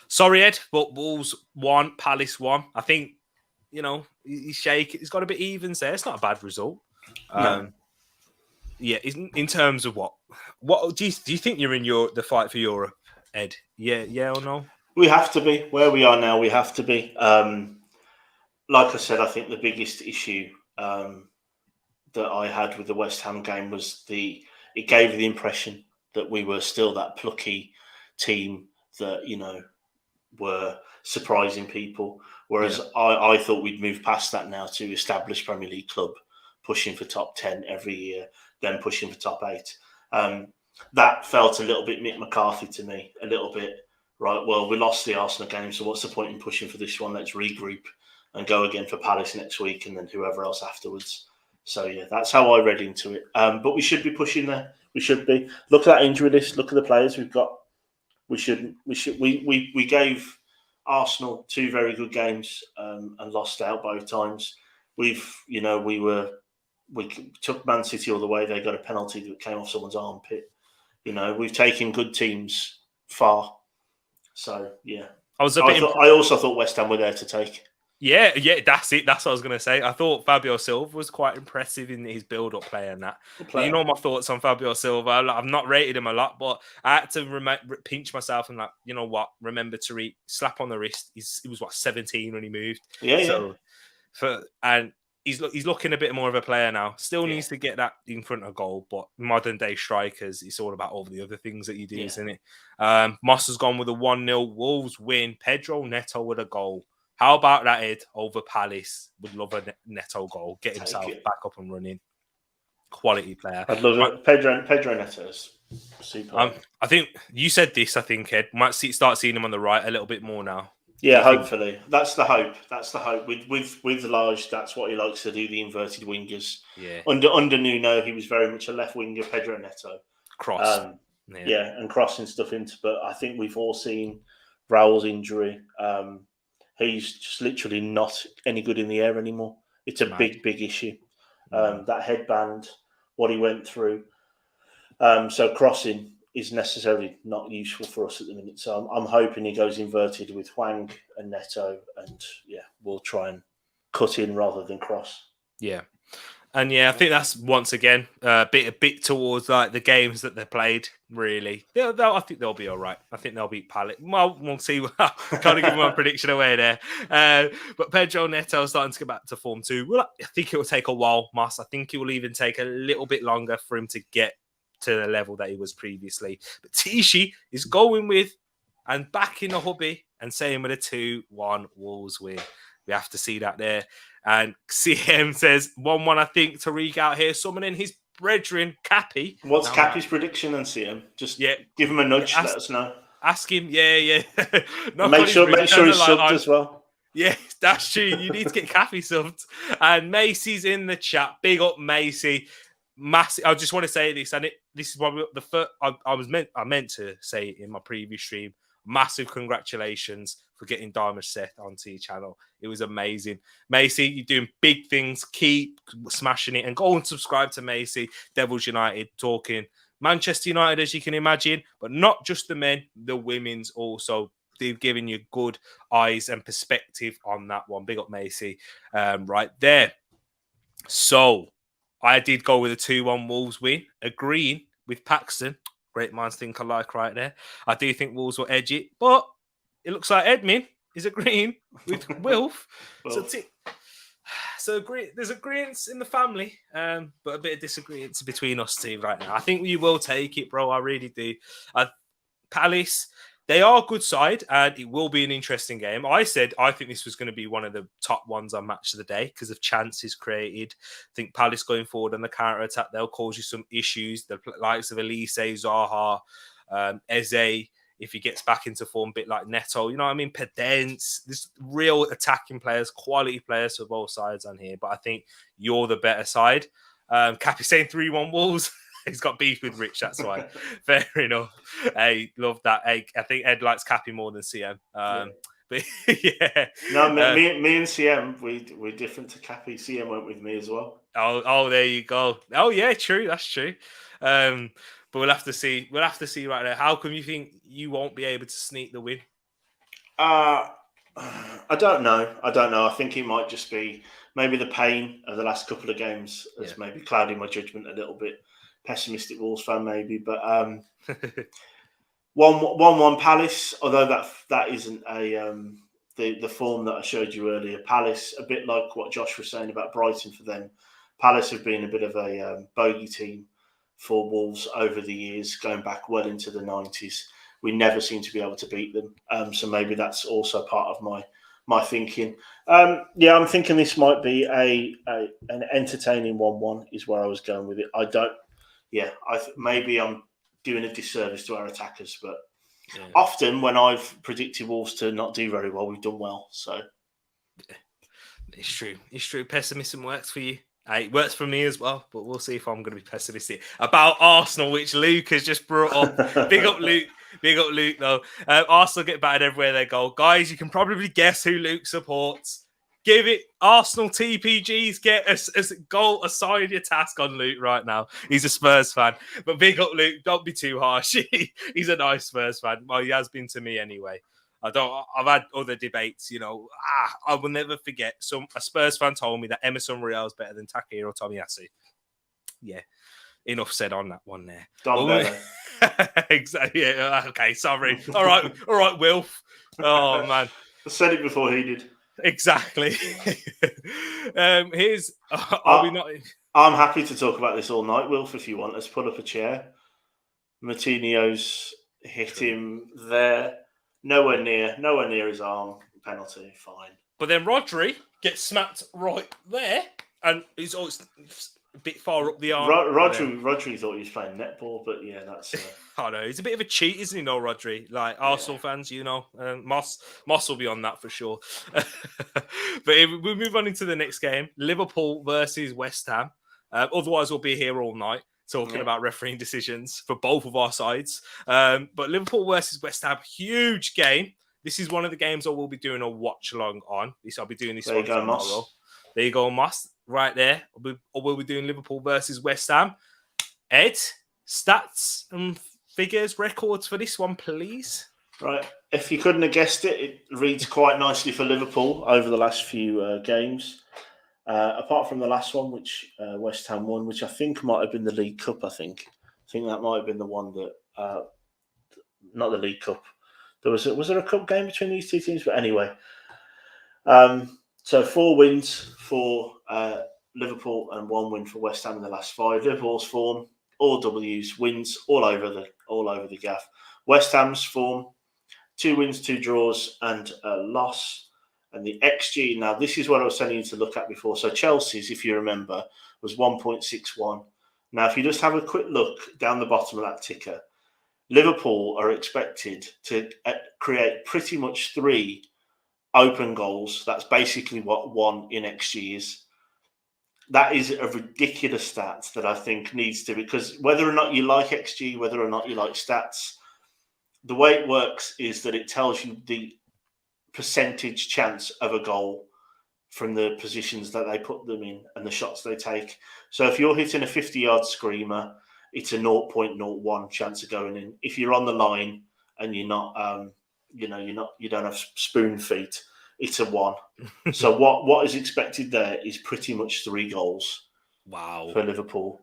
Sorry, Ed, but Wolves 1, Palace 1. I think, he's shaking. He's got a bit evens there. It's not a bad result. No. Yeah, in terms of what do you think you're in the fight for Europe, Ed? Yeah or no? We have to be. Where we are now, we have to be. Like I said, I think the biggest issue that I had with the West Ham game was it gave the impression that we were still that plucky team that, were surprising people. Whereas I thought we'd move past that now to established Premier League club, pushing for top 10 every year, then pushing for top 8. That felt a little bit Mick McCarthy to me, a little bit, right, well, we lost the Arsenal game, so what's the point in pushing for this one? Let's regroup and go again for Palace next week and then whoever else afterwards. So, yeah, that's how I read into it. But we should be pushing there. We should be. Look at that injury list. Look at the players we've got. We gave Arsenal 2 very good games and lost out both times. We took Man City all the way. They got a penalty that came off someone's armpit. We've taken good teams far. So yeah, I also thought West Ham were there to take. Yeah, that's it. That's what I was going to say. I thought Fabio Silva was quite impressive in his build-up play and that. You know my thoughts on Fabio Silva. I've not rated him a lot, but I had to pinch myself and remember Tereak, slap on the wrist. He was 17 when he moved. Yeah. he's looking a bit more of a player now. Still Yeah. needs to get that in front of goal, but modern day strikers, it's all about all the other things that you do, Yeah. isn't it? Moss has gone with a 1-0 Wolves win. Pedro Neto with a goal. How about that, Ed, over Palace? Would love a Neto goal. Get himself back up and running. Quality player. I'd love it. Pedro Neto's super. I think you said this, I think, Ed. Might start seeing him on the right a little bit more now. Yeah, hopefully. That's the hope. That's the hope. With Lage, that's what he likes to do, the inverted wingers. Yeah. Under Nuno, he was very much a left winger, Pedro Neto. Cross. And crossing stuff into, but I think we've all seen Raul's injury. He's just literally not any good in the air anymore. It's a big issue. That headband, what he went through. So crossing is necessarily not useful for us at the minute. So I'm hoping he goes inverted with Hwang and Neto, and we'll try and cut in rather than cross. Yeah. And I think that's once again a bit towards like the games that they played. Really, I think they'll be all right. I think they'll beat Palace. Well, we'll see. Can't give my prediction away there. But Pedro Neto is starting to get back to form too. Well, I think it will take a while, Moss. I think it will even take a little bit longer for him to get to the level that he was previously. But Tishi is going with and backing the hubby and saying with a 2-1 Wolves win. We have to see that there. And CM says 1-1, I think, Tereak out here summoning his brethren, Cappy. What's Cappy's prediction and CM? Just give him a nudge, let us know. Ask him, Make sure he's subbed as well. Yeah, that's true. You need to get Cappy subbed. And Macy's in the chat. Big up, Macy. Massive. I just want to say this, and this is probably the first I meant to say it in my previous stream. Massive congratulations for getting Diamond Set onto your channel. It was amazing. Macy, you're doing big things. Keep smashing it and go and subscribe to Macy. Devils United talking Manchester United, as you can imagine, but not just the men, the women's also. They've given you good eyes and perspective on that one. Big up Macy right there. So I did go with a 2-1 Wolves win, agreeing with Paxton. Great minds think alike right there. I do think Wolves will edge it, but it looks like Edmin is agreeing with Wilf. So there's agreements in the family, but a bit of disagreements between us two right now. I think you will take it, bro. I really do. Palace, they are a good side, and it will be an interesting game. I said I think this was going to be one of the top ones on Match of the Day because of chances created. I think Palace going forward on the counter-attack, they'll cause you some issues. The likes of Elise, Zaha, Eze, if he gets back into form, a bit like Neto, you know what I mean? Pedence, there's real attacking players, quality players for both sides on here, but I think you're the better side. Cappy saying 3-1 Wolves. He's got beef with Rich, that's why. Fair enough. Hey, love that. Hey, I think Ed likes Cappy more than CM. But yeah. No, me and CM, we're different to Cappy. CM went with me as well. Oh, there you go. Oh, yeah, true. That's true. But we'll have to see. We'll have to see right there. How come you think you won't be able to sneak the win? I don't know. I think it might just be maybe the pain of the last couple of games has maybe clouded my judgment a little bit. Pessimistic Wolves fan, maybe, but 1-1 Palace. Although that isn't the form that I showed you earlier. Palace, a bit like what Josh was saying about Brighton for them. Palace have been a bit of a bogey team for Wolves over the years, going back well into the 90s. We never seem to be able to beat them. So maybe that's also part of my thinking. I'm thinking this might be an entertaining 1-1 is where I was going with it. Maybe I'm doing a disservice to our attackers, but often when I've predicted Wolves to not do very well, we've done well. So it's true. It's true. Pessimism works for you. It works for me as well, but we'll see if I'm going to be pessimistic about Arsenal, which Luke has just brought up. Big up, Luke. Big up, Luke, though. Arsenal get battered everywhere they go. Guys, you can probably guess who Luke supports. Give it Arsenal TPGs. Get a goal, assign your task on Luke right now. He's a Spurs fan. But big up, Luke. Don't be too harsh. He's a nice Spurs fan. Well, he has been to me anyway. I've had other debates, I will never forget. A Spurs fan told me that Emerson Royale is better than Takehiro Tomiyasu. Yeah. Enough said on that one there. Exactly. Yeah. Okay, sorry. All right, Wilf. Oh, man. I said it before he did. Exactly. Here's I'm happy to talk about this all night, Wilf, if you want. Let's pull up a chair. Martinho's hit him there. Nowhere near his arm. Penalty, fine. But then Rodri gets smacked right there, and he's always a bit far up the arm. Rodri thought he was playing netball, but yeah, that's. I know he's a bit of a cheat, isn't he? No, Rodri. Like Arsenal fans, Moss will be on that for sure. But we move on into the next game: Liverpool versus West Ham. Otherwise, we'll be here all night talking about refereeing decisions for both of our sides. But Liverpool versus West Ham, huge game. This is one of the games I will be doing a watch along on. I'll be doing this one tomorrow. Moss. There you go, Moss. Right there. We'll be doing Liverpool versus West Ham. Ed, stats and figures, records for this one, please. Right. If you couldn't have guessed it, it reads quite nicely for Liverpool over the last few games. Apart from the last one, which West Ham won, which I think might have been the League Cup, I think that might have been the one that... not the League Cup. Was there a cup game between these two teams? But anyway, so 4 wins for Liverpool and 1 win for West Ham in the last 5. Liverpool's form, all W's, wins all over the gaff. West Ham's form, 2 wins, 2 draws, and a loss. And the XG, now this is what I was telling you to look at before. So Chelsea's, if you remember, was 1.61. Now, if you just have a quick look down the bottom of that ticker, Liverpool are expected to create pretty much 3 open goals. That's basically what 1 in XG is. That is a ridiculous stat that I think needs to, because whether or not you like XG, whether or not you like stats, the way it works is that it tells you the percentage chance of a goal from the positions that they put them in and the shots they take. So if you're hitting a 50-yard screamer, it's a 0.01 chance of going in. If you're on the line and you're not, you don't have spoon feet, it's a 1. So what is expected there is pretty much 3 goals. Wow, for Liverpool.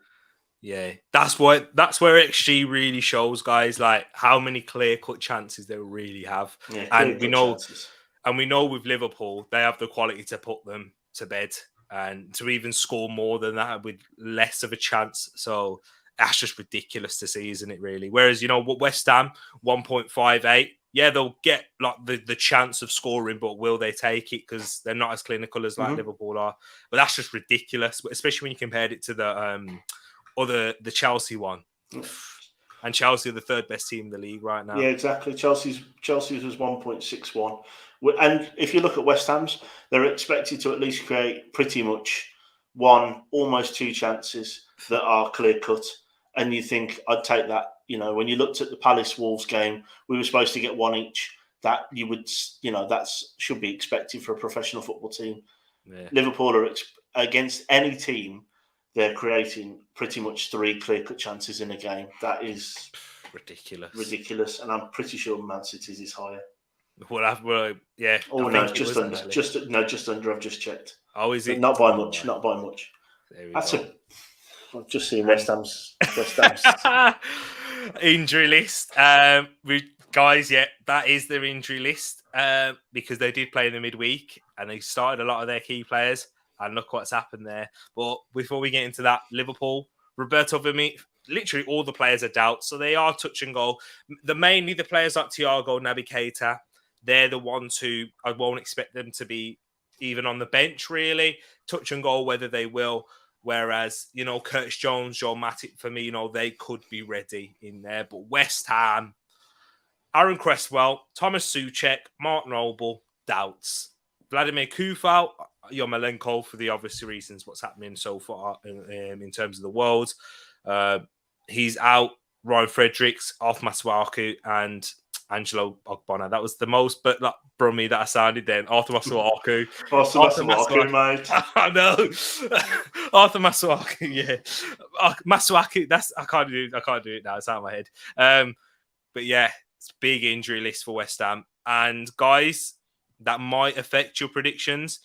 Yeah, that's where XG really shows, guys. Like how many clear-cut chances they really have, and we know with Liverpool they have the quality to put them to bed and to even score more than that with less of a chance. So that's just ridiculous to see, isn't it, really? Whereas, West Ham, 1.58, yeah, they'll get like the chance of scoring, but will they take it? Because they're not as clinical as like Liverpool are. But that's just ridiculous, especially when you compared it to the Chelsea one. And Chelsea are the 3rd best team in the league right now. Yeah, exactly. Chelsea's was 1.61. And if you look at West Ham's, they're expected to at least create pretty much 1, almost 2 chances that are clear-cut. And you think, I'd take that. When you looked at the Palace-Wolves game, we were supposed to get 1 each. That you would, that should be expected for a professional football team. Yeah. Liverpool are against any team, they're creating pretty much 3 clear-cut chances in a game. That is ridiculous. And I'm pretty sure Man City's is higher. Well, yeah. Oh no, just under. Just under. I've just checked. Oh, is it? Not by much. Right. Not by much. I've just seen West Ham's injury list. Guys, yeah, that is their injury list because they did play in the midweek and they started a lot of their key players. And look what's happened there. But before we get into that, Liverpool, Roberto Firmino, literally all the players are doubt. So they are touch and goal. Mainly the players like Thiago, Naby Keita, they're the ones who I won't expect them to be even on the bench, really. Touch and goal, whether they will. Whereas, Curtis Jones, Joel Matip, Firmino, they could be ready in there. But West Ham, Aaron Cresswell, Thomas Souček, Mark Noble, doubts. Vladimir Kufal, Yarmolenko, for the obvious reasons, what's happening so far in terms of the world. He's out. Ryan Fredericks, Arthur Masuaku, and Angelo Ogbonna. That was the most brummy that I sounded then. Arthur Masuaku. Arthur Masuaku, mate. I know. Arthur Masuaku, yeah. Masuaku, I can't do it now. It's out of my head. But yeah, it's a big injury list for West Ham. And guys, that might affect your predictions.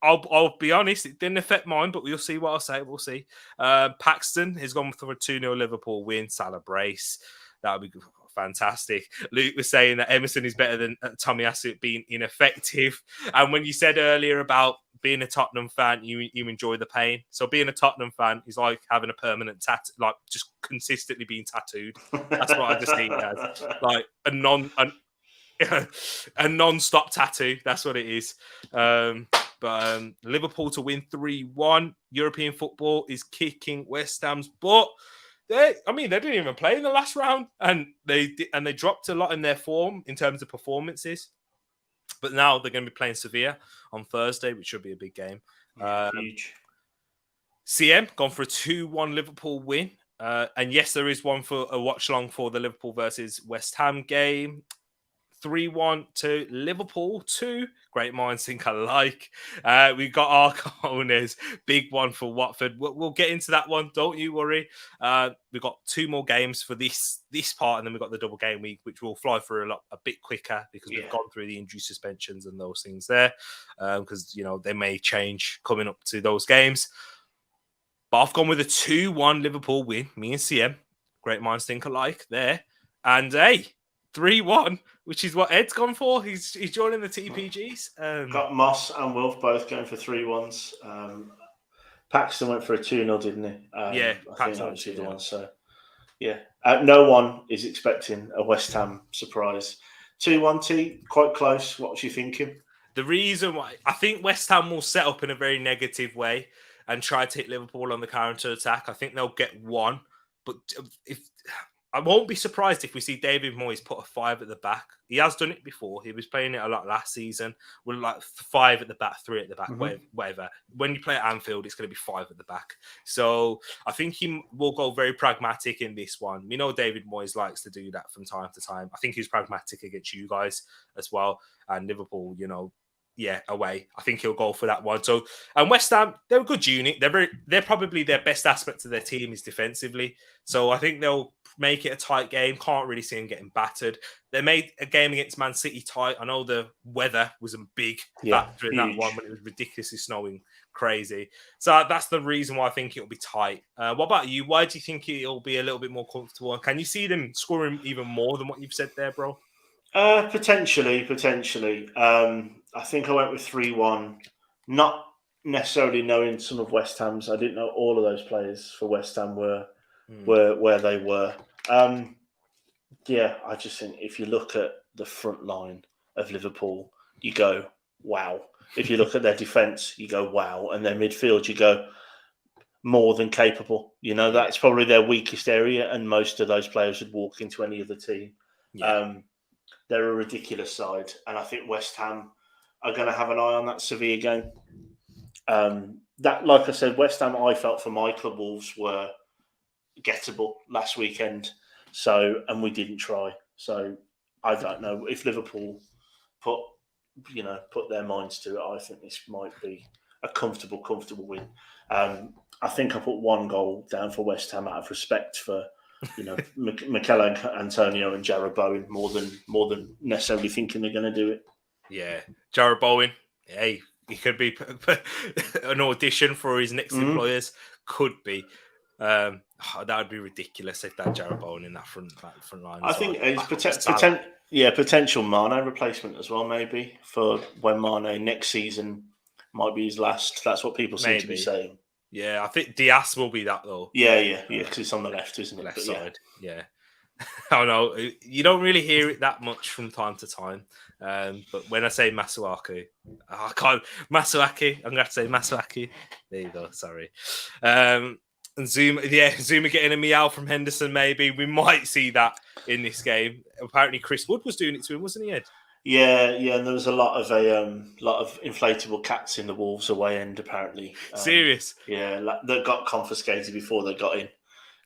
I'll be honest, it didn't affect mine, but we'll see what I'll say. We'll see. Paxton has gone for a 2-0 Liverpool win. Salah brace. That would be fantastic. Luke was saying that Emerson is better than Tomiyasu at being ineffective. And when you said earlier about being a Tottenham fan, you enjoy the pain. So being a Tottenham fan is like having a permanent tattoo, like just consistently being tattooed. That's what I just see it as, like a non-stop tattoo. That's what it is. But Liverpool to win 3-1. European football is kicking West Ham's butt. They didn't even play in the last round, and they dropped a lot in their form in terms of performances. But now they're going to be playing Sevilla on Thursday, which should be a big game. Huge. CM gone for a 2-1 Liverpool win. And yes, there is one for a watch long for the Liverpool versus West Ham game. 3-1 to Liverpool. 2 great minds think alike. We got our corners. Big one for Watford. We'll get into that one. Don't you worry. We've got 2 more games for this part, and then we've got the double game week, which will fly through a bit quicker because we've gone through the injury suspensions and those things there. Because they may change coming up to those games. But I've gone with a 2-1 Liverpool win. Me and CM. Great minds think alike there. And hey, 3-1, which is what Ed's gone for. He's joining the TPGs. Got Moss and Wolf both going for 3-1s. Paxton went for a 2-0, didn't he? Yeah, I think that was the other one. So, yeah. No one is expecting a West Ham surprise. 2-1 T, quite close. What was you thinking? The reason why I think West Ham will set up in a very negative way and try to hit Liverpool on the counter attack. I think they'll get one, but I won't be surprised if we see David Moyes put a 5 at the back. He has done it before. He was playing it a lot last season with like 5 at the back, 3 at the back, whatever. When you play at Anfield, it's going to be 5 at the back. So I think he will go very pragmatic in this one. We know David Moyes likes to do that from time to time. I think he's pragmatic against you guys as well. And Liverpool, away. I think he'll go for that one. So, and West Ham, they're a good unit. They're probably their best aspect of their team is defensively. So I think they'll make it a tight game. Can't really see them getting battered. They made a game against Man City tight. I know the weather was a big factor in that one when it was ridiculously snowing, crazy. So that's the reason why I think it'll be tight. What about you? Why do you think it'll be a little bit more comfortable? Can you see them scoring even more than what you've said there, bro? Potentially. I think I went with 3-1, not necessarily knowing some of West Ham's. I didn't know all of those players for West Ham were where they were. I just think if you look at the front line of Liverpool, you go, wow. If you look at their defence, you go, wow. And their midfield, you go, more than capable. That's probably their weakest area, and most of those players would walk into any other team. Yeah. They're a ridiculous side, and I think West Ham are going to have an eye on that Sevilla game. That, like I said, West Ham, I felt for my club, Wolves were gettable last weekend. So, and we didn't try. So, I don't know if Liverpool put their minds to it. I think this might be a comfortable win. I think I put 1 goal down for West Ham out of respect for Mikel Antonio and Jarrod Bowen more than necessarily thinking they're going to do it. Yeah, Jarrod Bowen. Hey, he could be an audition for his next employers. Could be. That would be ridiculous if that Jarrod Bowen in that front line. I think it's potential Mane replacement as well, maybe for when Mane next season might be his last. That's what people seem to be saying. Yeah, I think Diaz will be that though. Yeah, because it's on the left, isn't it? Left side, yeah. I don't know. You don't really hear it that much from time to time. But when I say Masuaku, I can't. Masuaki, I'm going to have to say Masuaki. There you go, sorry. And Zuma getting a meow from Henderson, maybe. We might see that in this game. Apparently Chris Wood was doing it to him, wasn't he, Ed? Yeah, and there was a lot of inflatable cats in the Wolves away end, apparently. Serious? Yeah, that got confiscated before they got in.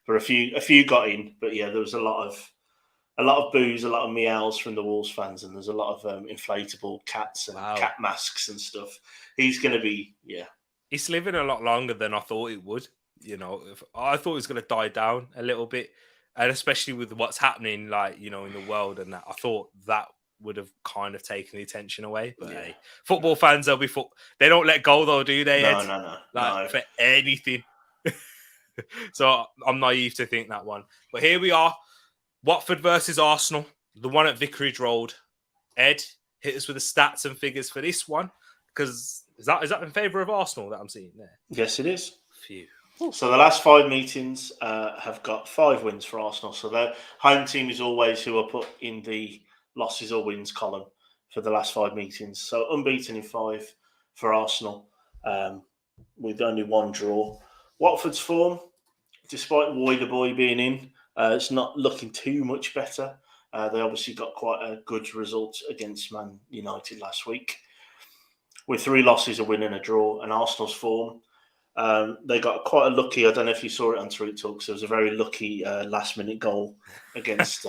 But a few got in, but yeah, there was a lot of boos, a lot of meows from the Wolves fans, and there's a lot of inflatable cats and cat masks and stuff. He's going to be, He's living a lot longer than I thought it would. I thought it was going to die down a little bit, and especially with what's happening, in the world and that, I thought that would have kind of taken the attention away. But hey, football fans, they don't let go though, do they? Ed? No. For anything. So I'm naive to think that one. But here we are. Watford versus Arsenal, the one at Vicarage Road. Ed, hit us with the stats and figures for this one, because is that in favour of Arsenal that I'm seeing there? Yes, it is. Phew. So the last 5 meetings have got 5 wins for Arsenal. So their home team is always who are put in the losses or wins column for the last 5 meetings. So unbeaten in 5 for Arsenal, with only 1 draw. Watford's form, despite Roy the boy being in, it's not looking too much better. They obviously got quite a good result against Man United last week, with 3 losses, a win and a draw. And Arsenal's form, they got quite a lucky, I don't know if you saw it on Tereak Talks, there was a very lucky last-minute goal against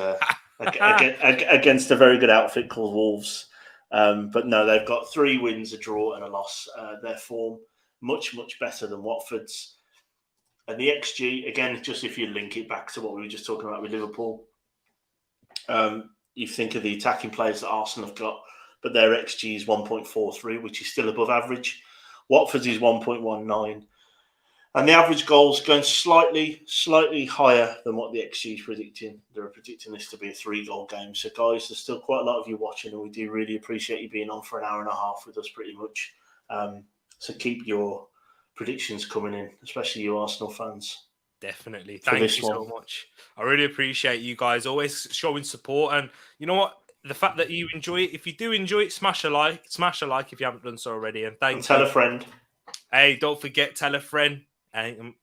against a very good outfit called Wolves. But no, they've got 3 wins, a draw and a loss. Their form, much, much better than Watford's. And the XG, again, just if you link it back to what we were just talking about with Liverpool, you think of the attacking players that Arsenal have got, but their XG is 1.43, which is still above average. Watford's is 1.19. And the average goal's going slightly higher than what the XG is predicting. They're predicting this to be a 3-goal game. So, guys, there's still quite a lot of you watching, and we do really appreciate you being on for an hour and a half with us pretty much. So keep your predictions coming in, especially you Arsenal fans. Definitely. Thank you so much. I really appreciate you guys always showing support. And you know what? The fact that you enjoy it, if you do enjoy it, smash a like if you haven't done so already. And tell a friend. Hey, don't forget, tell a friend. And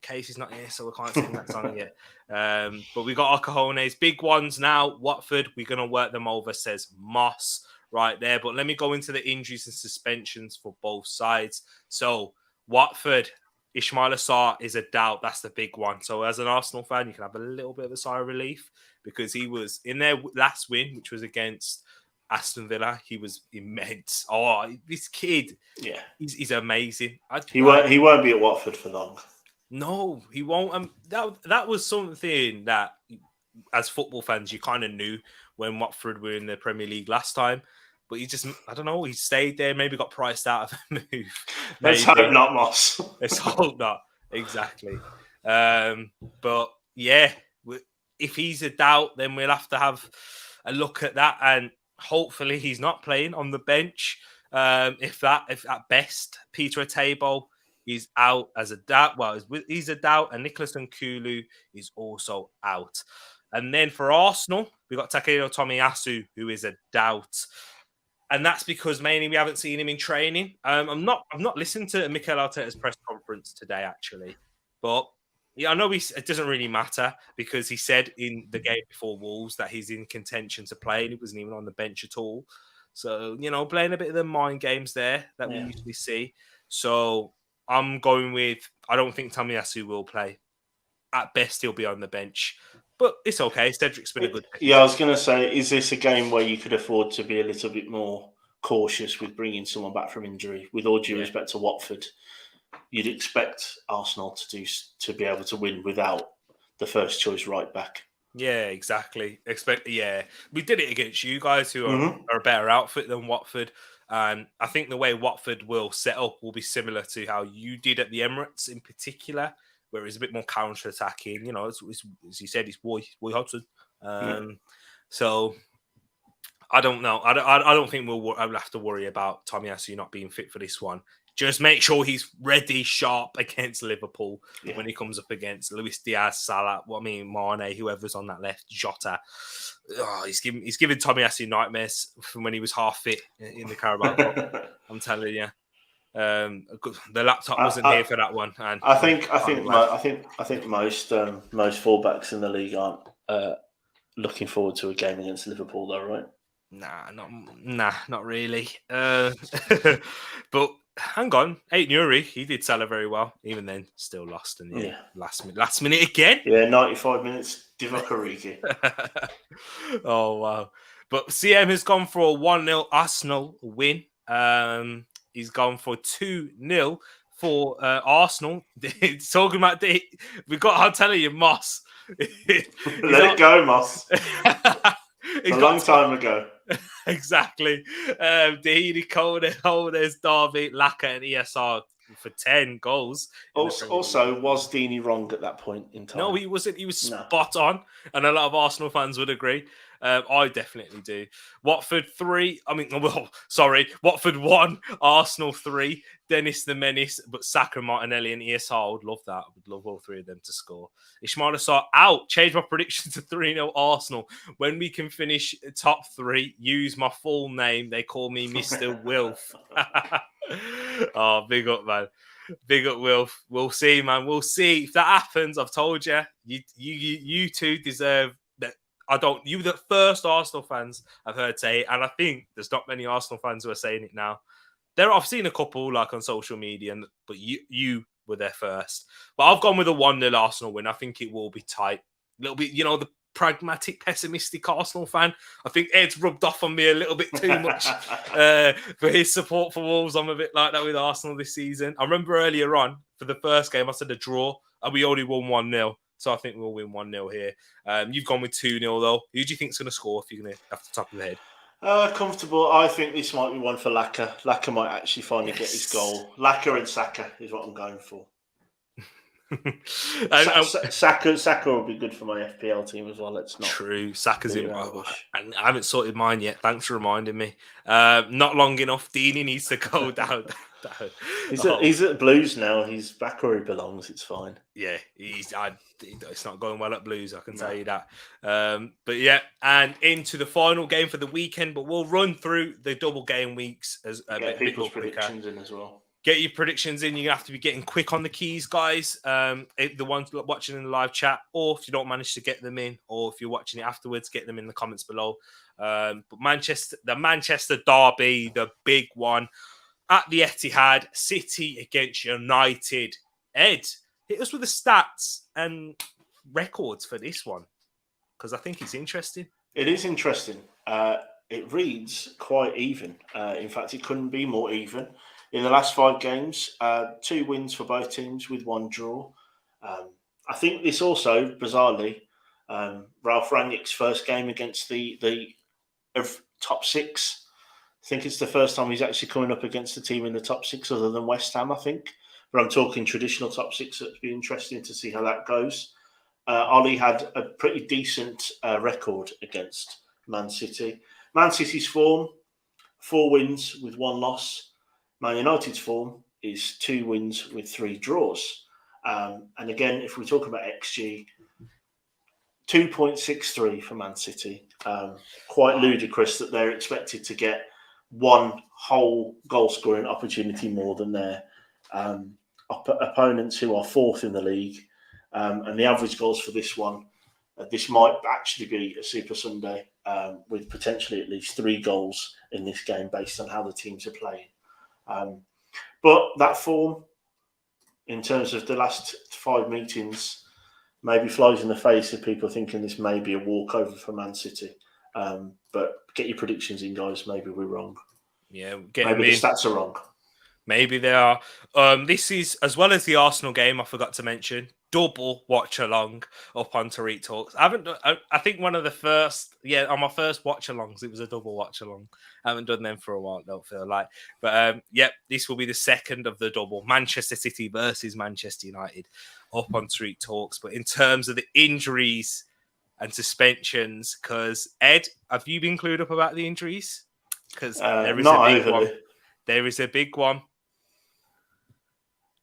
Casey's not here, so we can't sing that song yet. But we got our cojones, big ones now. Watford, we're going to work them over, says Moss right there. But let me go into the injuries and suspensions for both sides. So, Watford, Ismail Assar is a doubt. That's the big one. So as an Arsenal fan, you can have a little bit of a sigh of relief because he was in their last win, which was against Aston Villa. He was immense. Oh, this kid, yeah, he's amazing. He won't be at Watford for long. No, he won't. That was something that, as football fans, you kind of knew when Watford were in the Premier League last time. But I don't know, he stayed there, maybe got priced out of the move. Let's hope not, Moss. Let's hope not. Exactly. But yeah, if he's a doubt, then we'll have to have a look at that. And hopefully he's not playing on the bench. If at best, Peter Atebo is out as a doubt. Well, he's a doubt. And Nicholas Nkulu is also out. And then for Arsenal, we've got Takehiro Tomiyasu, who is a doubt. And that's because mainly we haven't seen him in training. I've not listened to Mikel Arteta's press conference today, actually. But yeah, I know it doesn't really matter because he said in the game before Wolves that he's in contention to play and he wasn't even on the bench at all. So, playing a bit of the mind games there that we usually see. So I'm going with, I don't think Tomiyasu will play. At best, he'll be on the bench. But it's okay. Cedric's been a good pick. Yeah, I was going to say, is this a game where you could afford to be a little bit more cautious with bringing someone back from injury? With all due respect to Watford, you'd expect Arsenal to be able to win without the first choice right back. Yeah, exactly. We did it against you guys who are a better outfit than Watford. And I think the way Watford will set up will be similar to how you did at the Emirates in particular, where it's a bit more counter-attacking. As you said, it's Roy Hodgson. So I don't know. I don't think we'll have to worry about Tomiyasu not being fit for this one. Just make sure he's ready, sharp against Liverpool when he comes up against Luis Diaz, Salah, Mane, whoever's on that left, Jota. Oh, he's giving Tomiyasu nightmares from when he was half fit in the Carabao Cup. I'm telling you. The laptop wasn't here for that one. And I think most fullbacks in the league aren't looking forward to a game against Liverpool, though, right? Not really. But hang on, Ait-Nouri, he did Salah very well. Even then, still lost in the last minute again. Yeah, 95 minutes. Divock Origi. Oh wow! But CM has gone for a 1-0 Arsenal win. He's gone for 2-0 for Arsenal. Talking about I'm telling you, Moss. Let it go, Moss. A long time ago. Exactly. Dahidi, Cole, there's Darby, Laka, and ESR for 10 goals. Also, was Deeney wrong at that point in time? No, he wasn't. He was spot on, and a lot of Arsenal fans would agree. I definitely do. Watford 3. Watford 1, Arsenal 3. Dennis the Menace, but Saka, Martinelli, and ESR. I would love that. I would love all three of them to score. Ismail Assar out. Change my prediction to 3-0 Arsenal. When we can finish top 3, use my full name. They call me Mr. Wilf. Oh, big up, man. Big up, Wilf. We'll see, man. We'll see if that happens. I've told you, you two deserve that. You the first Arsenal fans I've heard say it, and I think there's not many Arsenal fans who are saying it now. I've seen a couple like on social media, but you were there first. But I've gone with a 1-0 Arsenal win. I think it will be tight. A little bit, the pragmatic, pessimistic Arsenal fan. I think Ed's rubbed off on me a little bit too much for his support for Wolves. I'm a bit like that with Arsenal this season. I remember earlier on for the first game, I said a draw, and we only won 1-0. So I think we'll win 1-0 here. You've gone with 2-0 though. Who do you think's going to score if you're going to off the top of the head? Comfortable. I think this might be one for Laka. Laka might actually finally get his goal. Laka and Saka is what I'm going for. Saka will be good for my FPL team as well. Let's not. True. Saka's in. And I haven't sorted mine yet. Thanks for reminding me. Not long enough. Deeney needs to go down. He's at Blues now. He's back where he belongs. It's fine. Yeah, it's not going well at Blues. I can tell you that. But yeah, and into the final game for the weekend. But we'll run through the double game weeks as people's predictions in as well. Get your predictions in. You're going to have to be getting quick on the keys, guys. The ones watching in the live chat, or if you don't manage to get them in, or if you're watching it afterwards, get them in the comments below. But the Manchester derby, the big one at the Etihad, City against United. Ed, hit us with the stats and records for this one, because I think it's interesting. It is interesting. It reads quite even. In fact, it couldn't be more even. In the last 5 games, 2 wins for both teams with 1 draw. I think this also, bizarrely, Ralph Rangnick's first game against the top 6. I think it's the first time he's actually coming up against a team in the top 6 other than West Ham, I think. But I'm talking traditional top 6. So it'd be interesting to see how that goes. Ollie had a pretty decent record against Man City. Man City's form, 4 wins with 1 loss. Man United's form is 2 wins with 3 draws. And again, if we talk about XG, 2.63 for Man City. Quite ludicrous that they're expected to get 1 whole goal-scoring opportunity more than their opponents who are 4th in the league. And the average goals for this one, this might actually be a Super Sunday with potentially at least 3 goals in this game based on how the teams are playing. But that form, in terms of the last 5 meetings, maybe flies in the face of people thinking this may be a walkover for Man City. But get your predictions in, guys. Maybe we're wrong. Yeah, maybe the stats are wrong. Maybe they are. This is, as well as the Arsenal game, I forgot to mention, double watch along up on Tereak Talks. I think one of the first, on my first watch alongs, it was a double watch along. I haven't done them for a while, don't feel like. But this will be the second of the double. Manchester City versus Manchester United up on Tereak Talks. But in terms of the injuries and suspensions, because Ed, have you been clued up about the injuries? Because there is a big one. There is a big one.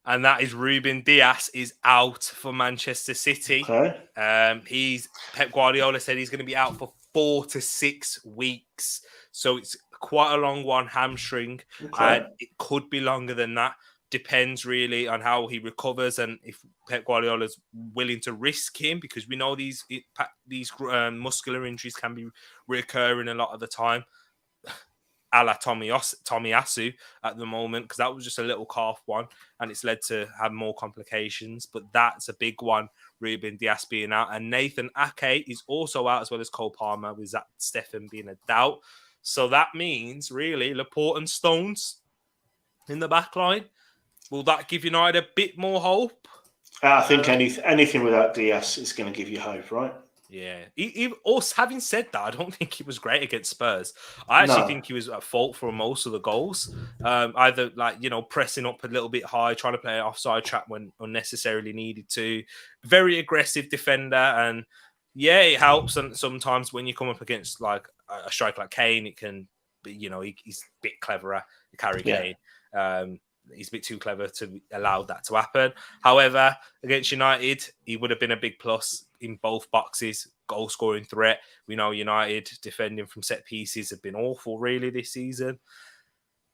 And that is Ruben Diaz is out for Manchester City. Okay. Pep Guardiola said he's going to be out for 4 to 6 weeks. So it's quite a long one, hamstring. Okay. And it could be longer than that. Depends really on how he recovers and if Pep Guardiola is willing to risk him, because we know these muscular injuries can be recurring a lot of the time. A la Tomiyasu at the moment, because that was just a little calf one and it's led to have more complications. But that's a big one, Ruben Diaz being out. And Nathan Ake is also out, as well as Cole Palmer, with Zach Steffen being a doubt. So that means, really, Laporte and Stones in the back line. Will that give United a bit more hope? I think anything without Diaz is going to give you hope, right? Yeah. Also, having said that, I don't think he was great against Spurs. I actually No. think he was at fault for most of the goals. Either pressing up a little bit high, trying to play an offside trap when unnecessarily needed to. Very aggressive defender, and yeah, it helps. And sometimes when you come up against like a striker like Kane, it can be, he's a bit cleverer. Harry Kane. He's a bit too clever to allow that to happen. However, against United, he would have been a big plus in both boxes. Goal scoring threat. We know United defending from set pieces have been awful really this season.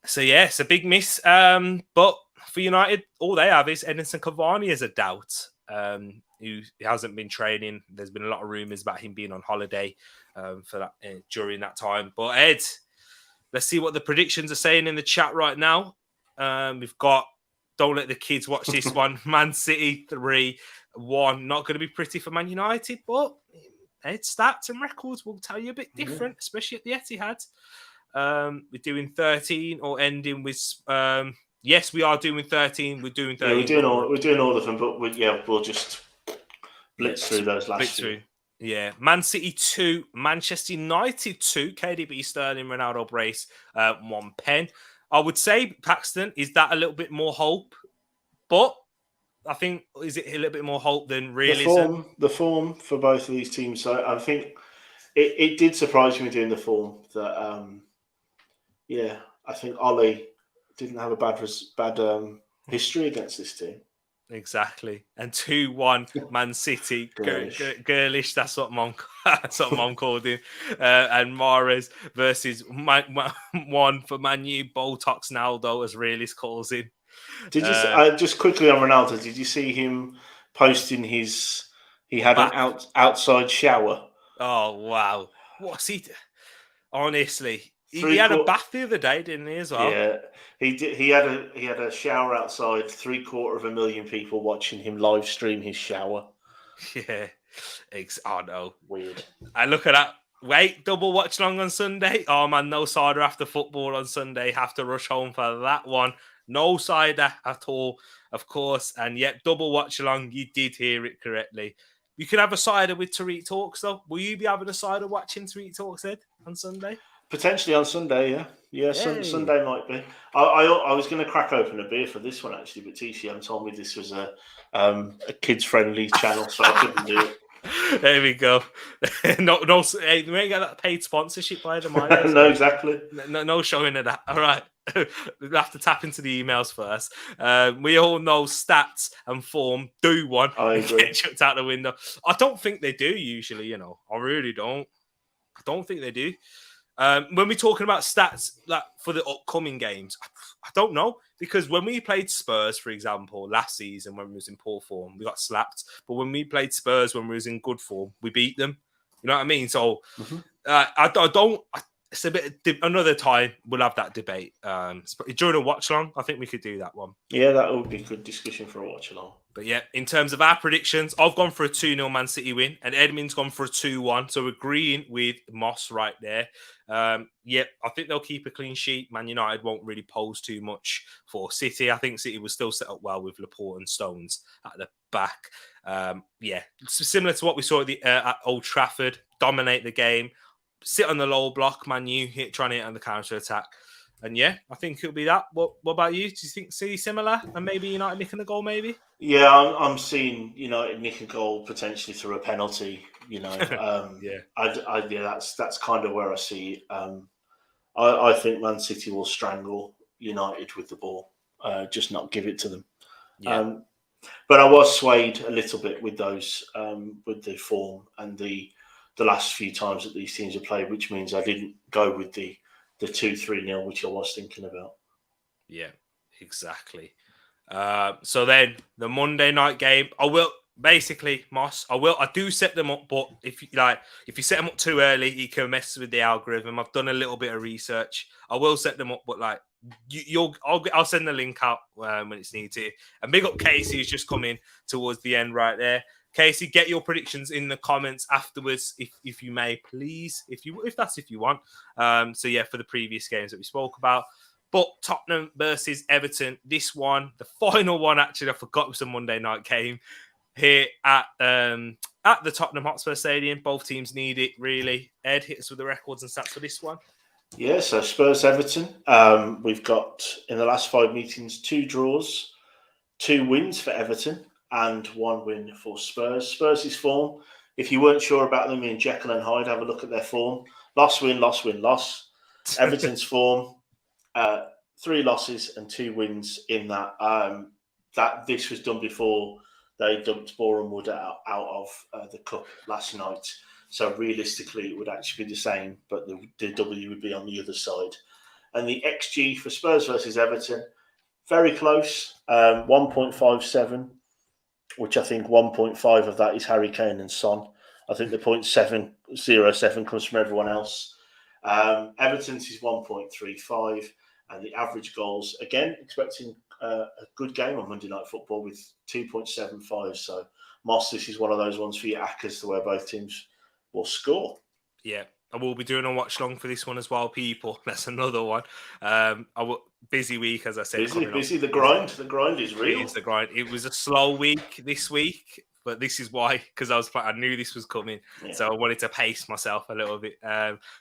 So yeah, it's a big miss. But for United, all they have is Edinson Cavani as a doubt. Who hasn't been training. There's been a lot of rumours about him being on holiday for that during that time. But Ed, let's see what the predictions are saying in the chat right now. We've got, don't let the kids watch this one. Man City 3-1. Not going to be pretty for Man United, but Ed's stats and records will tell you a bit different, especially at the Etihad. We're doing 13 or ending with. Yes, we are doing 13. We're doing 13. Yeah, we're doing all of them, but we'll just blitz through those last few. Yeah, Man City 2, Manchester United 2, KDB, Sterling, Ronaldo, Brace, 1 pen. I would say, Paxton, is that a little bit more hope? But I think, is it a little bit more hope than realism? The form for both of these teams. So I think it did surprise me doing the form that, I think Ollie didn't have a bad history against this team. Exactly. And 2-1 Man City. Girlish. That's what Mom called him. And Mahrez versus 1 for Man U. Botox Naldo, as Realist calls him. Did you just quickly on Ronaldo? Did you see him posting he had an outside shower? Oh wow! What's he? Honestly, he had a bath the other day, didn't he? As well. Yeah, he did. He had a shower outside. 750,000 people watching him live stream his shower. Yeah, oh no, weird. I look at that. Wait, double watch long on Sunday. Oh man, no cider after football on Sunday. Have to rush home for that one. No cider at all, of course. And yet, double watch along. You did hear it correctly. You could have a cider with Tereak Talks, though. Will you be having a cider watching Tereak Talks, Ed, on Sunday? Potentially on Sunday, yeah. Yeah, Sunday might be. I was going to crack open a beer for this one, actually, but TCM told me this was a kids-friendly channel, so I couldn't do it. There we go. No, hey, we ain't got that paid sponsorship by the mind. No, exactly. No showing of that. All right. We'll have to tap into the emails first. We all know stats and form do one. I agree. Get chucked out the window. I don't think they do usually, I really don't. I don't think they do. When we're talking about stats like for the upcoming games, I don't know. Because when we played Spurs, for example, last season when we was in poor form, we got slapped. But when we played Spurs when we was in good form, we beat them. You know what I mean? So I don't. It's a bit another time we'll have that debate. During a watch along, I think we could do that one. Yeah, that would be a good discussion for a watch along. But yeah, in terms of our predictions, I've gone for a 2-0 Man City win, and Edmund's gone for a 2-1. So agreeing with Moss right there. I think they'll keep a clean sheet. Man United won't really pose too much for City. I think City will still set up well with Laporte and Stones at the back. Similar to what we saw at Old Trafford, dominate the game, sit on the low block, Man U trying to hit on the counter attack. And yeah, I think it'll be that. What about you? Do you think City similar and maybe United nicking a goal? Maybe. Yeah, I'm seeing United nick a goal potentially through a penalty. That's kind of where I see it. I think Man City will strangle United with the ball, just not give it to them. Yeah. But I was swayed a little bit with those, with the form and the last few times that these teams have played, which means I didn't go with the 2-3-0, which I was thinking about. Yeah, exactly. So then the Monday night game, Moss, I do set them up, but if you set them up too early, you can mess with the algorithm. I've done a little bit of research. I will set them up, but I'll send the link out when it's needed. And big up Casey, who's just come in towards the end right there. Casey, get your predictions in the comments afterwards, if you may, please, if you want. For the previous games that we spoke about. But Tottenham versus Everton, this one, the final one, actually, I forgot it was a Monday night game here at at the Tottenham Hotspur Stadium. Both teams need it, really. Ed, hit us with the records and stats for this one. Yeah, so Spurs Everton. We've got in the last 5 meetings 2 draws, 2 wins for Everton, and 1 win for Spurs. Spurs' form, if you weren't sure about them in Jekyll and Hyde, have a look at their form. Loss, win, loss, win, loss. Everton's form, 3 losses and 2 wins in that. This was done before they dumped Boreham Wood out of the cup last night. So realistically, it would actually be the same, but the W would be on the other side. And the XG for Spurs versus Everton, very close, 1.57, which I think 1.5 of that is Harry Kane and Son. I think the 0.707 comes from everyone else. Everton's is 1.35, and the average goals, again, expecting a good game on Monday Night Football with 2.75. So, Moss, this is one of those ones for your Ackers to where both teams will score. Yeah, I will be doing a watch long for this one as well, people. That's another one. Busy week, as I said. Busy. The grind is real. It is the grind. It was a slow week this week, but this is why, because I knew this was coming, so I wanted to pace myself a little bit.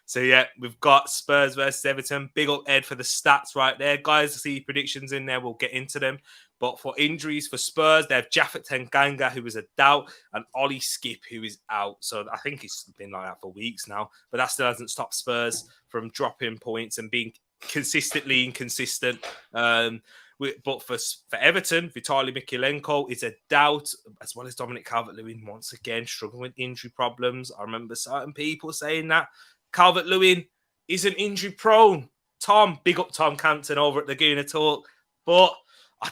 So yeah, we've got Spurs versus Everton. Big up Ed for the stats right there, guys. I see predictions in there. We'll get into them. But for injuries for Spurs, they have Jaffet Tanganga, who is a doubt, and Ollie Skip, who is out. So I think it's been like that for weeks now. But that still hasn't stopped Spurs from dropping points and being consistently inconsistent. But for Everton, Vitaly Mykolenko is a doubt, as well as Dominic Calvert-Lewin once again struggling with injury problems. I remember certain people saying that Calvert-Lewin isn't injury prone. Tom, big up Tom Campton over at the Gooner Talk, but I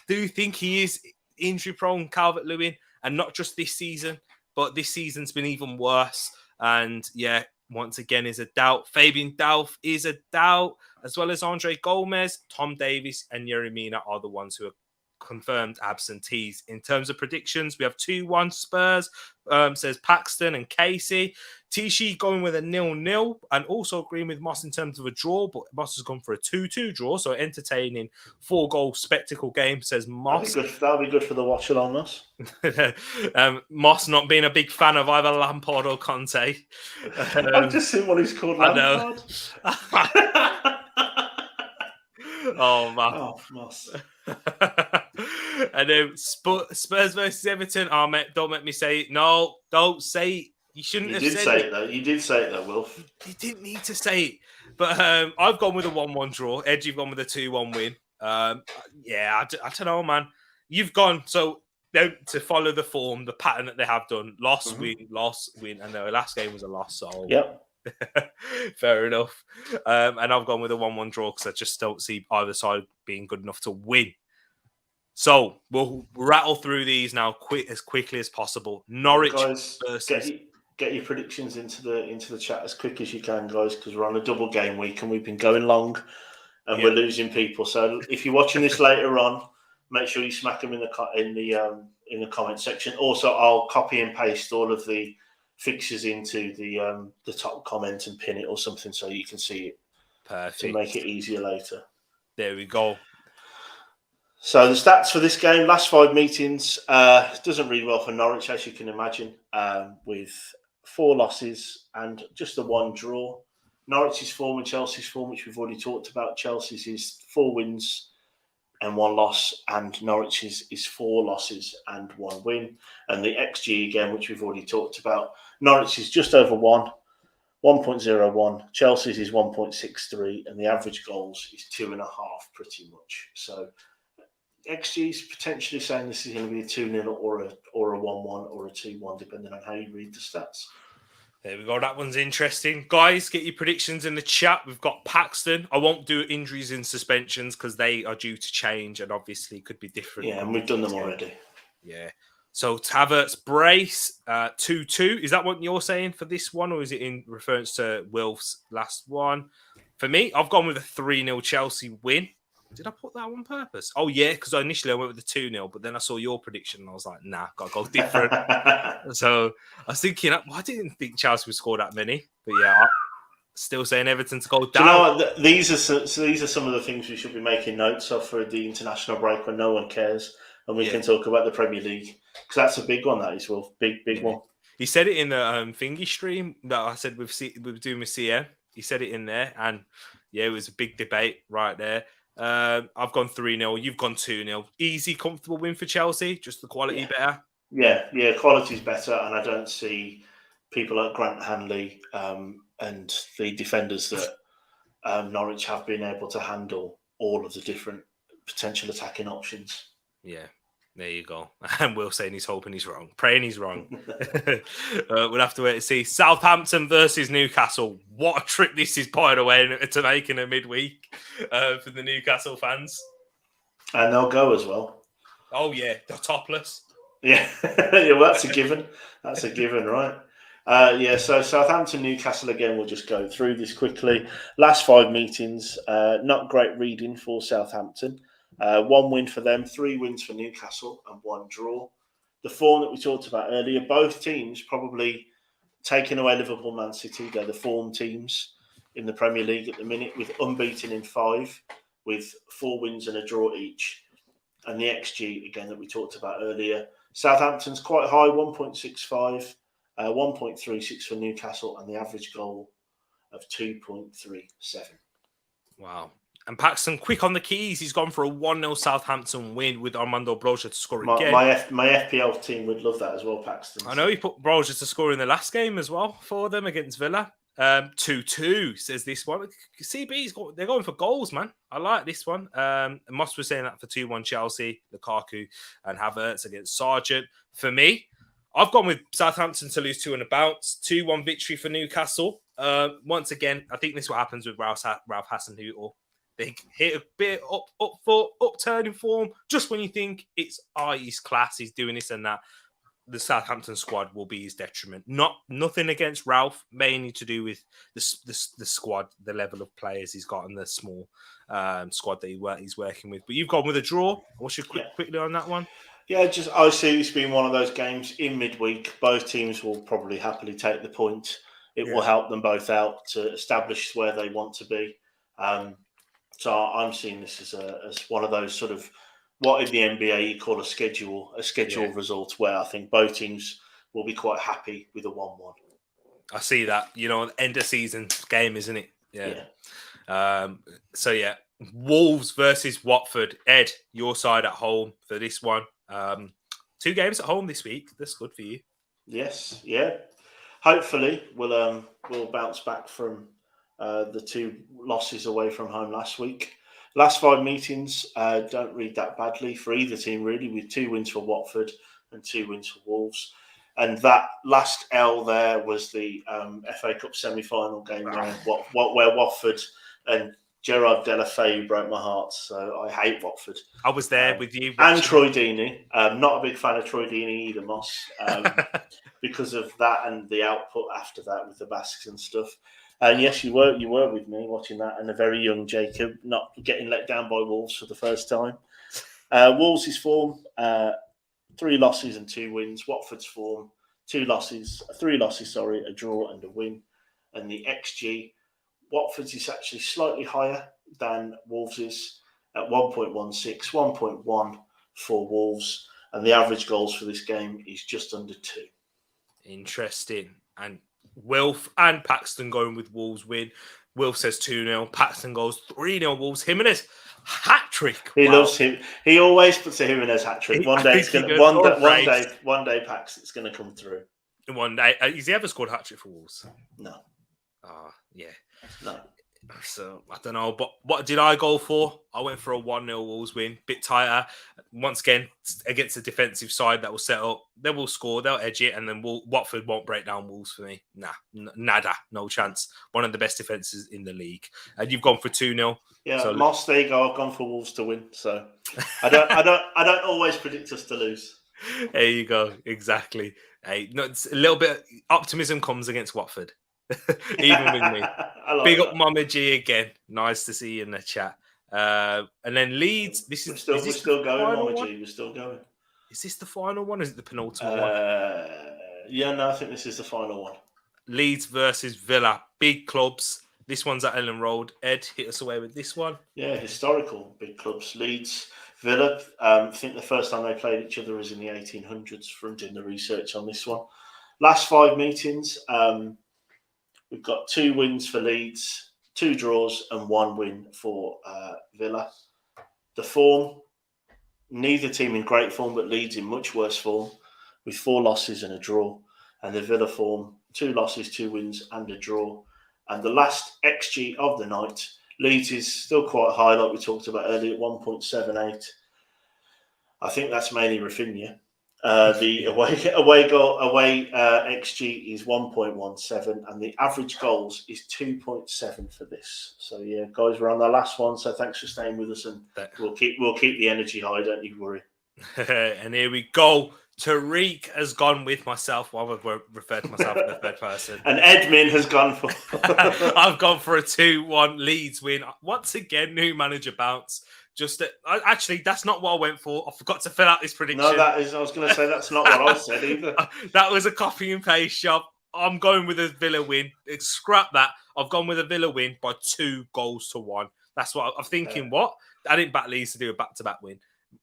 do think he is injury prone, Calvert-Lewin, and not just this season, but this season's been even worse. And yeah, once again is a doubt. Fabian Delph is a doubt, as well as Andre Gomez, Tom Davies, and Yerry Mina are the ones who are confirmed absentees. In terms of predictions, we have 2-1 Spurs, says Paxton and Casey. Tishi going with a 0-0, and also agreeing with Moss in terms of a draw, but Moss has gone for a 2-2 draw, so entertaining 4-goal spectacle game, says Moss. That'll be good for the watch along, Moss. Moss not being a big fan of either Lampard or Conte. I've just seen what he's called Lampard. Oh, man. Oh, Moss. And then Spurs versus Everton. Oh, mate, don't make me say it. No, don't say it. You shouldn't have said it. Though. You did say it, though, Wilf. You didn't need to say it. But I've gone with a 1-1 draw. Ed, you've gone with a 2-1 win. Yeah, I don't know, man. You've gone, so to follow the form, the pattern that they have done. Loss, win. And their last game was a loss. So yep. Fair enough. And I've gone with a 1-1 draw because I just don't see either side being good enough to win. So we'll rattle through these now as quickly as possible. Norwich versus... Get your predictions into the chat as quick as you can, guys, because we're on a double game week and we've been going long and we're losing people. So if you're watching this later on, make sure you smack them in the comment section. Also, I'll copy and paste all of the fixtures into the top comment and pin it or something so you can see it. Perfect. To make it easier later. There we go. So the stats for this game, last 5 meetings, doesn't read well for Norwich, as you can imagine, with 4 losses and just the 1 draw. Norwich's form and Chelsea's form, which we've already talked about. Chelsea's is 4 wins and 1 loss, and Norwich's is 4 losses and 1 win. And the XG again, which we've already talked about. Norwich is just over 1.01. Chelsea's is 1.63, and the average goals is 2.5, pretty much. So XG is potentially saying this is going to be a 2-0 or a 1-1 or a 2-1, depending on how you read the stats. There we go. That one's interesting. Guys, get your predictions in the chat. We've got Paxton. I won't do injuries and suspensions because they are due to change and obviously could be different. Yeah, and we've done them already. Yeah. So Havertz brace, 2-2. Is that what you're saying for this one, or is it in reference to Wilf's last one? For me, I've gone with a 3-0 Chelsea win. Did I put that on purpose? Oh, yeah, because initially I went with the 2-0, but then I saw your prediction and I was like, nah, got to go different. So I was thinking, well, I didn't think Chelsea would score that many. But yeah, I'm still saying Everton to go down. Do you know what? These are some of the things we should be making notes of for the international break when no one cares. And we can talk about the Premier League. Because that's a big one, that is, Will. Big one. He said it in the thingy stream that I said we're doing with CM. He said it in there, and yeah, it was a big debate right there. I've gone 3-0. You've gone 2-0. Easy, comfortable win for Chelsea. Just the quality better. Yeah, quality's better, and I don't see people like Grant Hanley and the defenders that Norwich have been able to handle all of the different potential attacking options. Yeah, there you go. And Will saying he's hoping he's wrong, praying he's wrong. We'll have to wait and see. Southampton versus Newcastle. What a trip this is, by the way, to make in a midweek for the Newcastle fans. And they'll go as well. Oh yeah, they're topless. Yeah, well, that's a given. That's a given, right? So Southampton, Newcastle again. We'll just go through this quickly. Last 5 meetings, not great reading for Southampton. 1 win for them, 3 wins for Newcastle, and 1 draw. The form that we talked about earlier, both teams probably taking away Liverpool, Man City. They're the form teams in the Premier League at the minute, with unbeaten in 5, with 4 wins and a draw each. And the XG, again, that we talked about earlier, Southampton's quite high, 1.65, 1.36 for Newcastle, and the average goal of 2.37. Wow. And Paxton, quick on the keys. He's gone for a 1-0 Southampton win with Armando Broja to score again. My FPL team would love that as well, Paxton. I know he put Broja to score in the last game as well for them against Villa. 2-2 says this one. They're going for goals, man. I like this one. Moss was saying that for 2-1 Chelsea, Lukaku and Havertz against Sargent. For me, I've gone with Southampton to lose 2 and a bounce. 2-1 victory for Newcastle. Once again, I think this is what happens with Ralph Hasenhüttl. They hit a bit upturning form just when you think he's class, he's doing this and that. The Southampton squad will be his detriment. Nothing against Ralph, mainly to do with the squad, the level of players he's got, and the small squad that he's working with. But you've gone with a draw. What's your quickly on that one? Yeah, I see it's been one of those games in midweek. Both teams will probably happily take the point. It will help them both out to establish where they want to be. So I'm seeing this as one of those sort of what in the NBA you call a schedule result, where I think both teams will be quite happy with a 1-1. I see that. End of season game, isn't it? Yeah. Wolves versus Watford. Ed, your side at home for this one. 2 games at home this week. That's good for you. Yes, yeah. Hopefully, we'll bounce back from the 2 losses away from home last week. Last 5 meetings don't read that badly for either team, really, with 2 wins for Watford and 2 wins for Wolves. And that last L there was the FA Cup semi-final game where Watford and Gerard Deulofeu broke my heart. So I hate Watford. I was there with you. And Troy Deeney. Not a big fan of Troy Deeney either, Moss, because of that and the output after that with the Basques and stuff. And yes, you were with me watching that, and a very young Jacob not getting let down by Wolves for the first time. Wolves' form, 3 losses and 2 wins. Watford's form, 3 losses, a draw and a win. And the XG, Watford's is actually slightly higher than Wolves' at 1.16, 1.1 for Wolves. And the average goals for this game is just under 2. Interesting. And Wilf and Paxton going with Wolves win. Wilf says 2-0. Paxton goes 3-0 Wolves. Jimenez hat-trick. He loves him. He always puts a Jimenez hat-trick. One day, Pax, it's going to come through. One day. Has he ever scored a hat-trick for Wolves? No. Yeah. No. So, I don't know. But what did I go for? I went for a 1-0 Wolves win. Bit tighter. Once again, against the defensive side that will set up. They will score. They'll edge it. And then Watford won't break down Wolves for me. Nada. No chance. One of the best defences in the league. And you've gone for 2-0. Yeah, so, Moss, there you go. I've gone for Wolves to win. So I don't always predict us to lose. There you go. Exactly. Hey, it's a little bit optimism comes against Watford. Even with me. Big up Mama G again. Nice to see you in the chat. And then Leeds. We're still going, Mama G. We're still going. Is this the final one or is it the penultimate one? I think this is the final one. Leeds versus Villa. Big clubs. This one's at Ellen Road. Ed, hit us away with this one. Yeah, historical big clubs. Leeds, Villa. I think the first time they played each other was in the 1800s from doing the research on this one. last 5 meetings, we've got 2 wins for Leeds, 2 draws, and 1 win for Villa. The form, neither team in great form, but Leeds in much worse form, with 4 losses and a draw. And the Villa form, 2 losses, 2 wins, and a draw. And the last XG of the night, Leeds is still quite high, like we talked about earlier, at 1.78. I think that's mainly Rafinha. The away XG is 1.17, and the average goals is 2.7 for this. So yeah, guys, we're on the last one. So thanks for staying with us, and we'll keep the energy high. Don't you worry. And here we go. Tereak has gone with myself. Well, I've referred to myself in the third person. And Edmin has gone for. I've gone for a 2-1 Leeds win. Once again, new manager bounce. Actually, that's not what I went for. I forgot to fill out this prediction. No, I was going to say that's not what I said either. That was a copy and paste job. I'm going with a Villa win. Scrap that. I've gone with a Villa win by 2-1. That's what I'm thinking. What? I didn't back Leeds to do a back-to-back win.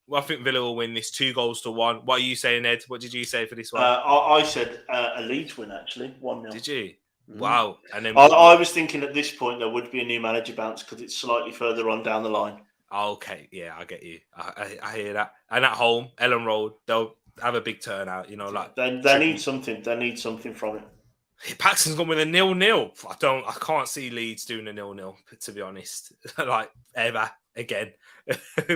Well, I think Villa will win this 2-1. What are you saying, Ed? What did you say for this one? I said a Leeds win, actually. 1-0. Did you? Wow. And then I was thinking at this point there would be a new manager bounce because it's slightly further on down the line. Okay, yeah, I get you. I hear that. And at home, Ellen Road, they'll have a big turnout. Like they need something. They need something from it. Paxton's gone with a 0-0. I can't see Leeds doing a 0-0. To be honest, like ever again,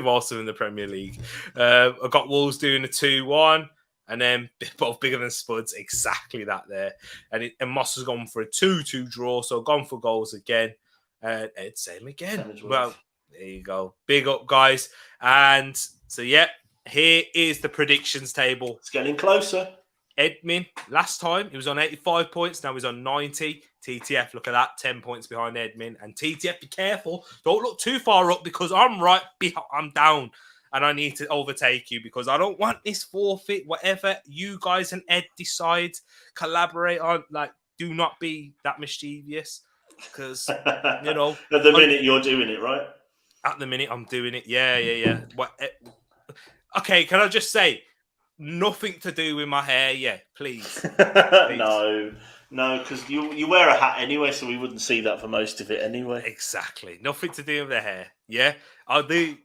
whilst in the Premier League. I've got Wolves doing a 2-1, and then both bigger than Spuds. Exactly that there. And Moss has gone for a 2-2 draw, so gone for goals again. And Ed, same again. Well. There you go. Big up, guys. And so, yeah, here is the predictions table. It's getting closer. Edmin, last time, he was on 85 points. Now he's on 90. TTF, look at that, 10 points behind Edmin. And TTF, be careful. Don't look too far up because I'm I'm down. And I need to overtake you because I don't want this forfeit. Whatever you guys and Ed decide, collaborate on. Like, do not be that mischievous. Because, At the minute, you're doing it, right? At the minute, I'm doing it. Yeah. Okay, can I just say, nothing to do with my hair? Yeah, please. No, because you wear a hat anyway, so we wouldn't see that for most of it anyway. Exactly. Nothing to do with the hair. Yeah, I'll do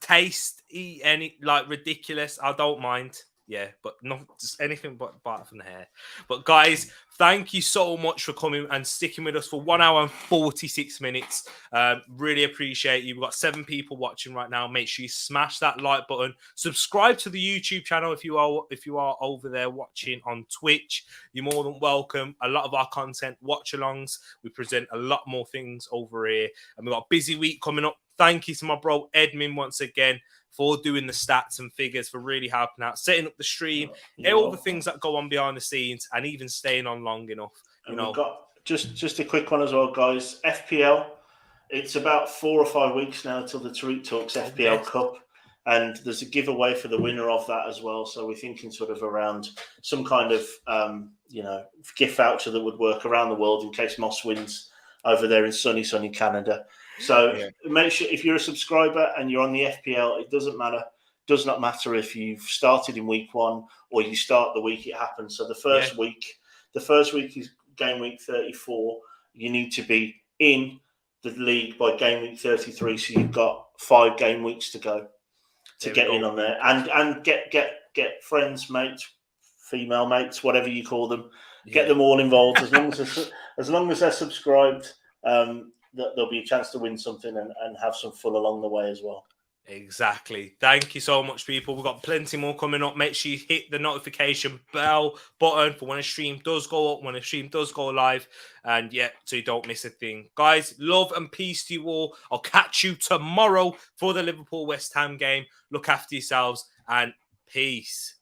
taste, eat any, like ridiculous. I don't mind. Yeah, but not just anything but apart from the hair. But guys, thank you so much for coming and sticking with us for 1 hour and 46 minutes. Really appreciate you. We've got 7 people watching right now. Make sure you smash that like button. Subscribe to the YouTube channel if you are over there watching on Twitch. You're more than welcome. A lot of our content, watch-alongs. We present a lot more things over here. And we've got a busy week coming up. Thank you to my bro Edmin once again for doing the stats and figures, for really helping out, setting up the stream, all the things that go on behind the scenes, and even staying on long enough. We've got just a quick one as well, guys. FPL, it's about 4 or 5 weeks now till the Tereak Talks FPL Cup, and there's a giveaway for the winner of that as well. So we're thinking sort of around some kind of gift voucher that would work around the world in case Moss wins over there in sunny Canada. So make sure if you're a subscriber and you're on the FPL, it doesn't matter. Does not matter if you've started in week 1 or you start the week it happens. So the first week is game week 34. You need to be in the league by game week 33. So you've got 5 game weeks to go to get in on there and get friends, mates, female mates, whatever you call them. Get them all involved as long as they're subscribed. There'll be a chance to win something and have some fun along the way as well. Exactly. Thank you so much, people. We've got plenty more coming up. Make sure you hit the notification bell button for when a stream does go up, when a stream does go live. And so you don't miss a thing. Guys, love and peace to you all. I'll catch you tomorrow for the Liverpool-West Ham game. Look after yourselves and peace.